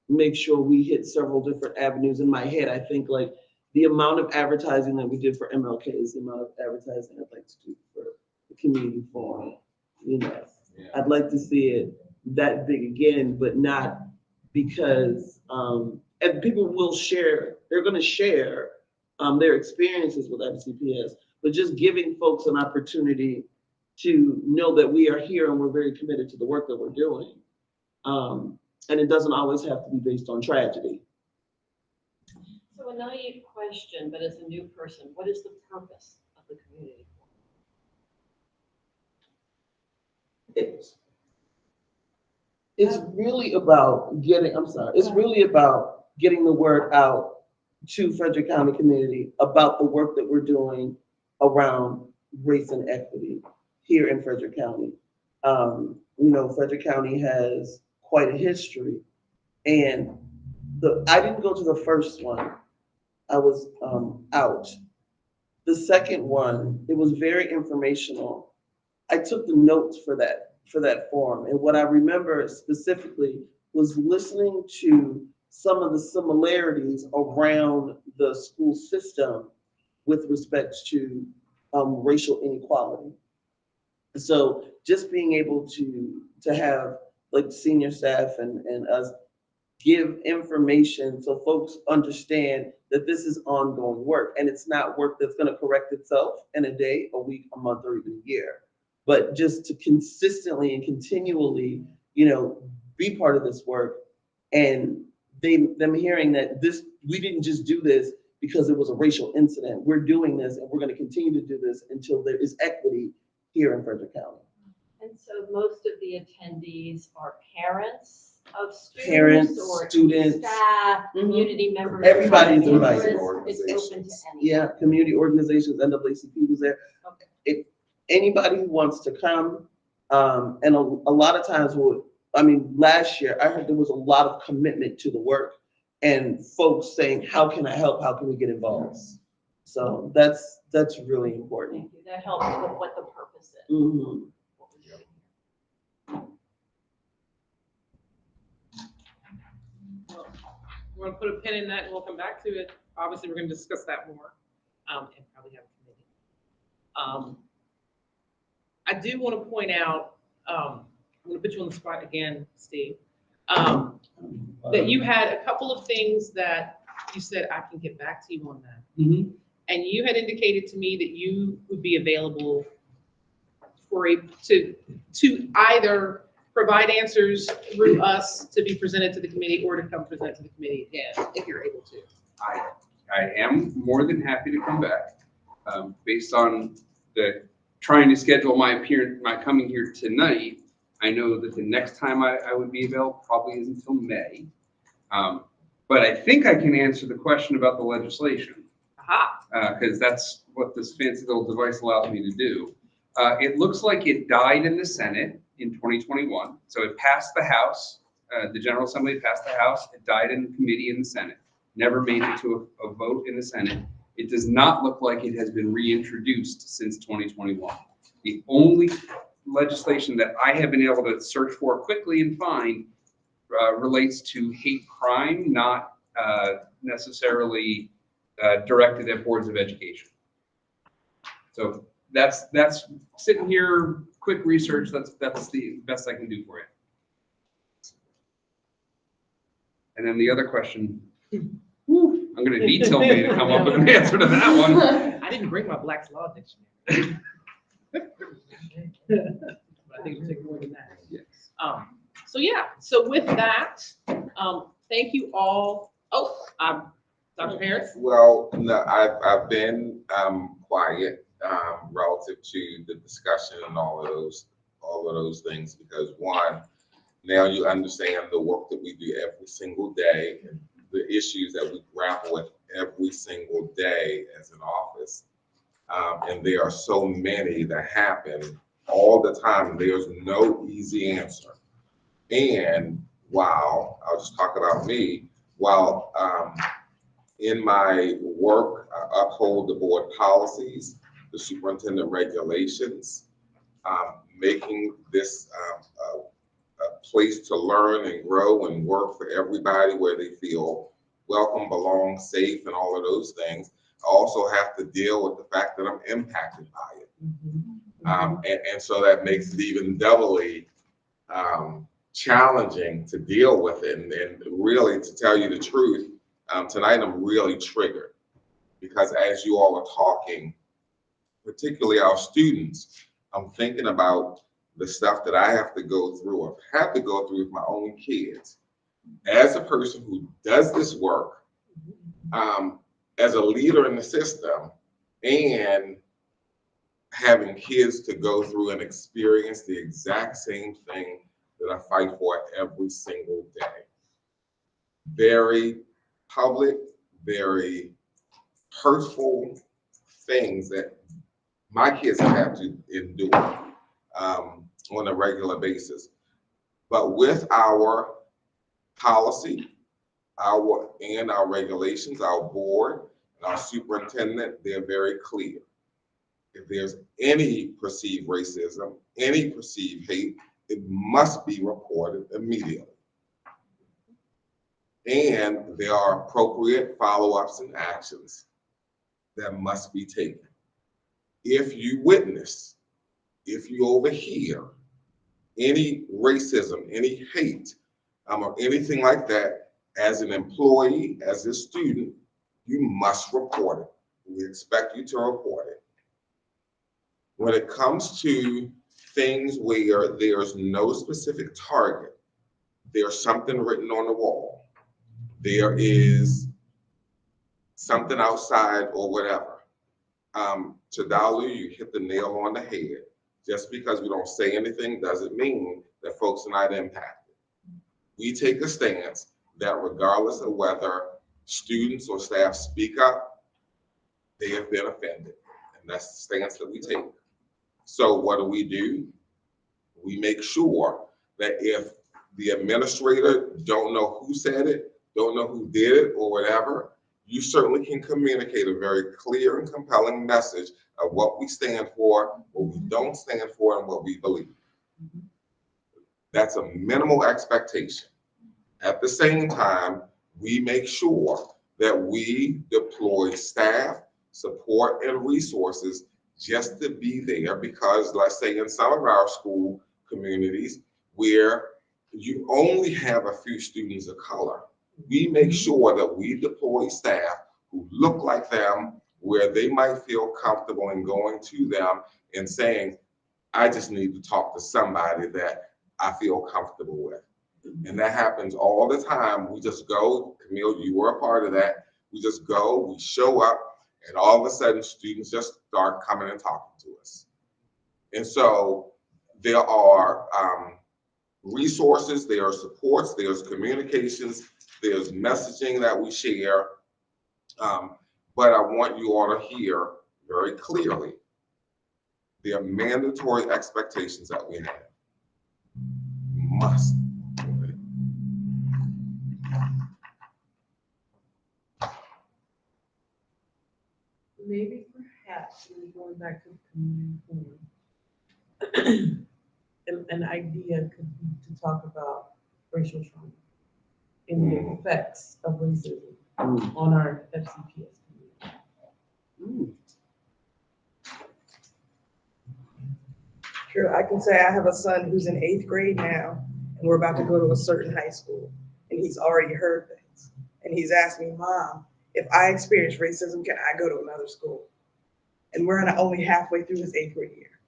make sure we hit several different avenues. In my head, I think like the amount of advertising that we did for MLK is the amount of advertising I'd like to do for the community forum. I'd like to see it that big again, but not because, and people will share, they're going to share their experiences with MCPS, but just giving folks an opportunity to know that we are here and we're very committed to the work that we're doing. And it doesn't always have to be based on tragedy. So a naive question, but as a new person, what is the purpose of the community forum? It's really about getting the word out to Frederick County community about the work that we're doing around race and equity here in Frederick County. Frederick County has quite a history, and I didn't go to the first one. I was out. The second one, it was very informational. I took the notes for that forum, and what I remember specifically was listening to some of the similarities around the school system with respect to racial inequality. So just being able to have like senior staff and us give information so folks understand that this is ongoing work, and it's not work that's going to correct itself in a day, a week, a month, or even a year, but just to consistently and continually, be part of this work, and them hearing that we didn't just do this because it was a racial incident. We're doing this, and we're going to continue to do this until there is equity here in Frederick County. And so most of the attendees are parents of students, Parents, or students, staff, community members. Everybody's invited. It's open to anyone. Yeah, community organizations, NAACP was there. Okay. If anybody who wants to come, and a lot of times, last year I heard there was a lot of commitment to the work, and folks saying, "How can I help? How can we get involved?" So that's really important. Thank you. That helps with what the purpose is. Mm-hmm. We're gonna put a pin in that and we'll come back to it. Obviously, we're gonna discuss that more, and probably have a committee. I do want to point out, I'm gonna put you on the spot again, Steve, that you had a couple of things that you said, I can get back to you on that. Mm-hmm. and you had indicated to me that you would be available to either provide answers through us to be presented to the committee or to come present to the committee again, if you're able to. I am more than happy to come back, based on the trying to schedule my coming here tonight. I know that the next time I would be available probably isn't until May. But I think I can answer the question about the legislation. Because that's what this fancy little device allows me to do. It looks like it died in the Senate in 2021. So it passed the House, the General Assembly passed the House, it died in committee in the Senate, never made it to a vote in the Senate. It does not look like it has been reintroduced since 2021. The only legislation that I have been able to search for quickly and find relates to hate crime, not necessarily directed at boards of education. So that's sitting here, quick research. That's the best I can do for you. And then the other question, I'm going to need Tilmy to come up with an answer to that one. I didn't bring my Black's Law Dictionary. I think it'll take more than that. Yes. So yeah, so with that, thank you all. Oh, Dr. Harris? Well, no, I've been quiet relative to the discussion and all of those things, because one, now you understand the work that we do every single day, and the issues that we grapple with every single day as an office. And there are so many that happen all the time. There's no easy answer. And while, I'll just talk about me, while in my work, I uphold the board policies, the superintendent regulations, making this a place to learn and grow and work for everybody where they feel welcome, belong, safe, and all of those things. I also have to deal with the fact that I'm impacted by it. And so that makes it even doubly challenging to deal with it. And really, to tell you the truth, tonight I'm really triggered, because as you all are talking, particularly our students, I'm thinking about the stuff that I have to go through, or have to go through with my own kids. As a person who does this work, as a leader in the system, and having kids to go through and experience the exact same thing that I fight for every single day. Very public, very hurtful things that my kids have to endure on a regular basis. But with our policy, our regulations, our board, and our superintendent, they're very clear. If there's any perceived racism, any perceived hate, it must be reported immediately. And there are appropriate follow-ups and actions that must be taken. If you witness, if you overhear any racism, any hate, or anything like that, as an employee, as a student, you must report it. We expect you to report it. When it comes to things where there's no specific target, there's something written on the wall, there is something outside or whatever. Tadalu, you hit the nail on the head. Just because we don't say anything doesn't mean that folks are not impacted. We take a stance that regardless of whether students or staff speak up, they have been offended. And that's the stance that we take. So what do? We make sure that if the administrator don't know who said it, don't know who did it or whatever, you certainly can communicate a very clear and compelling message of what we stand for, what we don't stand for, and what we believe. That's a minimal expectation. At the same time, we make sure that we deploy staff, support, and resources just to be there, because let's say in some of our school communities where you only have a few students of color, we make sure that we deploy staff who look like them, where they might feel comfortable in going to them and saying, I just need to talk to somebody that I feel comfortable with. And that happens all the time. We just go, Camille, you were a part of that. We just go, we show up, and all of a sudden students just start coming and talking to us. And so there are resources, there are supports, there's communications, there's messaging that we share. But I want you all to hear very clearly, there are mandatory expectations that we have. Must. Maybe perhaps, going back to the community forum, an idea could be to talk about racial trauma and the effects of racism on our FCPS community. True, I can say I have a son who's in 8th grade now, and we're about to go to a certain high school, and he's already heard things. And he's asked me, Mom, if I experience racism, can I go to another school? And we're only halfway through his 8th grade year.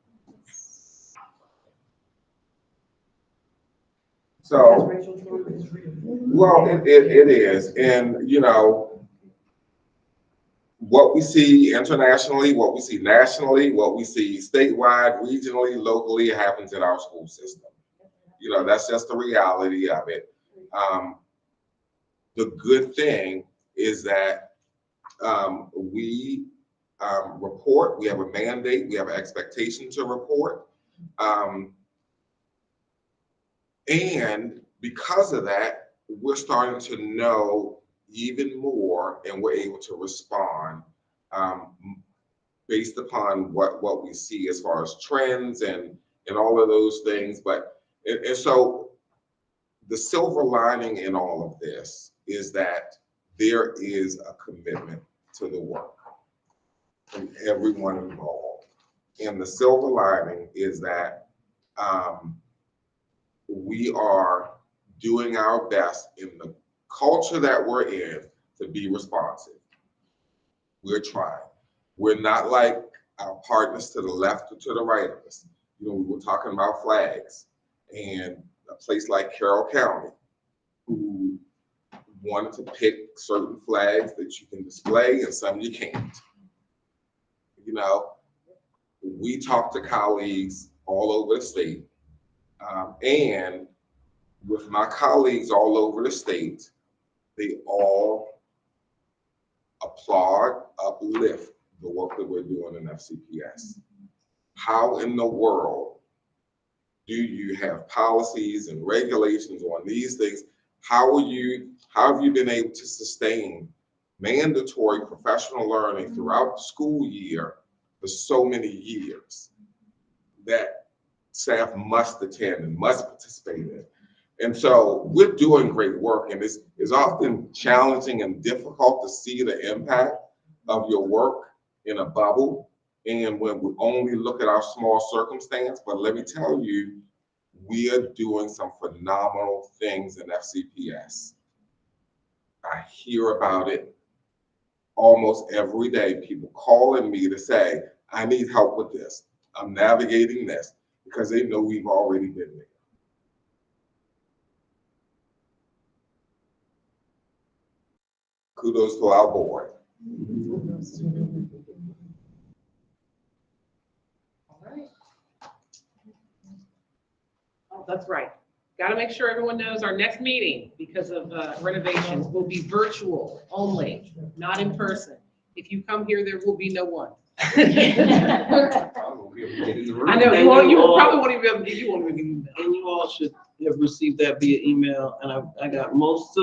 So, Racial trauma is real. well, it is. And, you know, what we see internationally, what we see nationally, what we see statewide, regionally, locally, happens in our school system. You know, that's just the reality of it. The good thing is that we report, we have a mandate, we have an expectation to report. And because of that, we're starting to know even more, and we're able to respond based upon what we see as far as trends and all of those things. But and so the silver lining in all of this is that there is a commitment to the work from everyone involved. And the silver lining is that we are doing our best in the culture that we're in to be responsive. We're trying. We're not like our partners to the left or to the right of us. You know, we were talking about flags, and a place like Carroll County, who wanted to pick certain flags that you can display and some you can't. You know, we talk to colleagues all over the state, and with my colleagues all over the state, they all applaud, uplift the work that we're doing in FCPS. How in the world do you have policies and regulations on these things? How have you been able to sustain mandatory professional learning throughout the school year for so many years that staff must attend and must participate in? And so we're doing great work, and it's often challenging and difficult to see the impact of your work in a bubble and when we only look at our small circumstance. But let me tell you, we are doing some phenomenal things in FCPS. I hear about it almost every day. People calling me to say, I need help with this. I'm navigating this, because they know we've already been there. Kudos to our board. All right. Oh, that's right. Got to make sure everyone knows our next meeting, because of renovations, will be virtual only, not in person. If you come here, there will be no one. I know, you probably won't even be able to get, you won't even get email. And you all should have received that via email, and I got most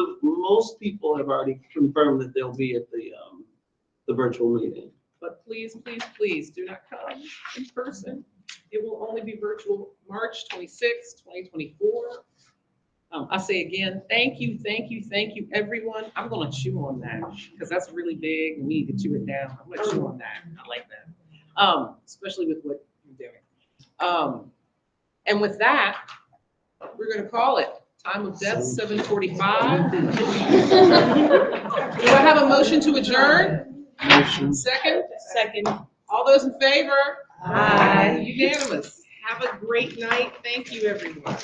people have already confirmed that they'll be at the virtual meeting. But please, please, please do not come in person. It will only be virtual March 26, 2024. I say again, thank you, everyone. I'm gonna chew on that, because that's really big and we need to chew it down. I'm gonna chew on that. I like that. Especially with what you're doing. And with that, we're gonna call it time of death, 7:45. Do I have a motion to adjourn? Motion. Second? Second. All those in favor? Aye. Unanimous. Have a great night. Thank you, everyone.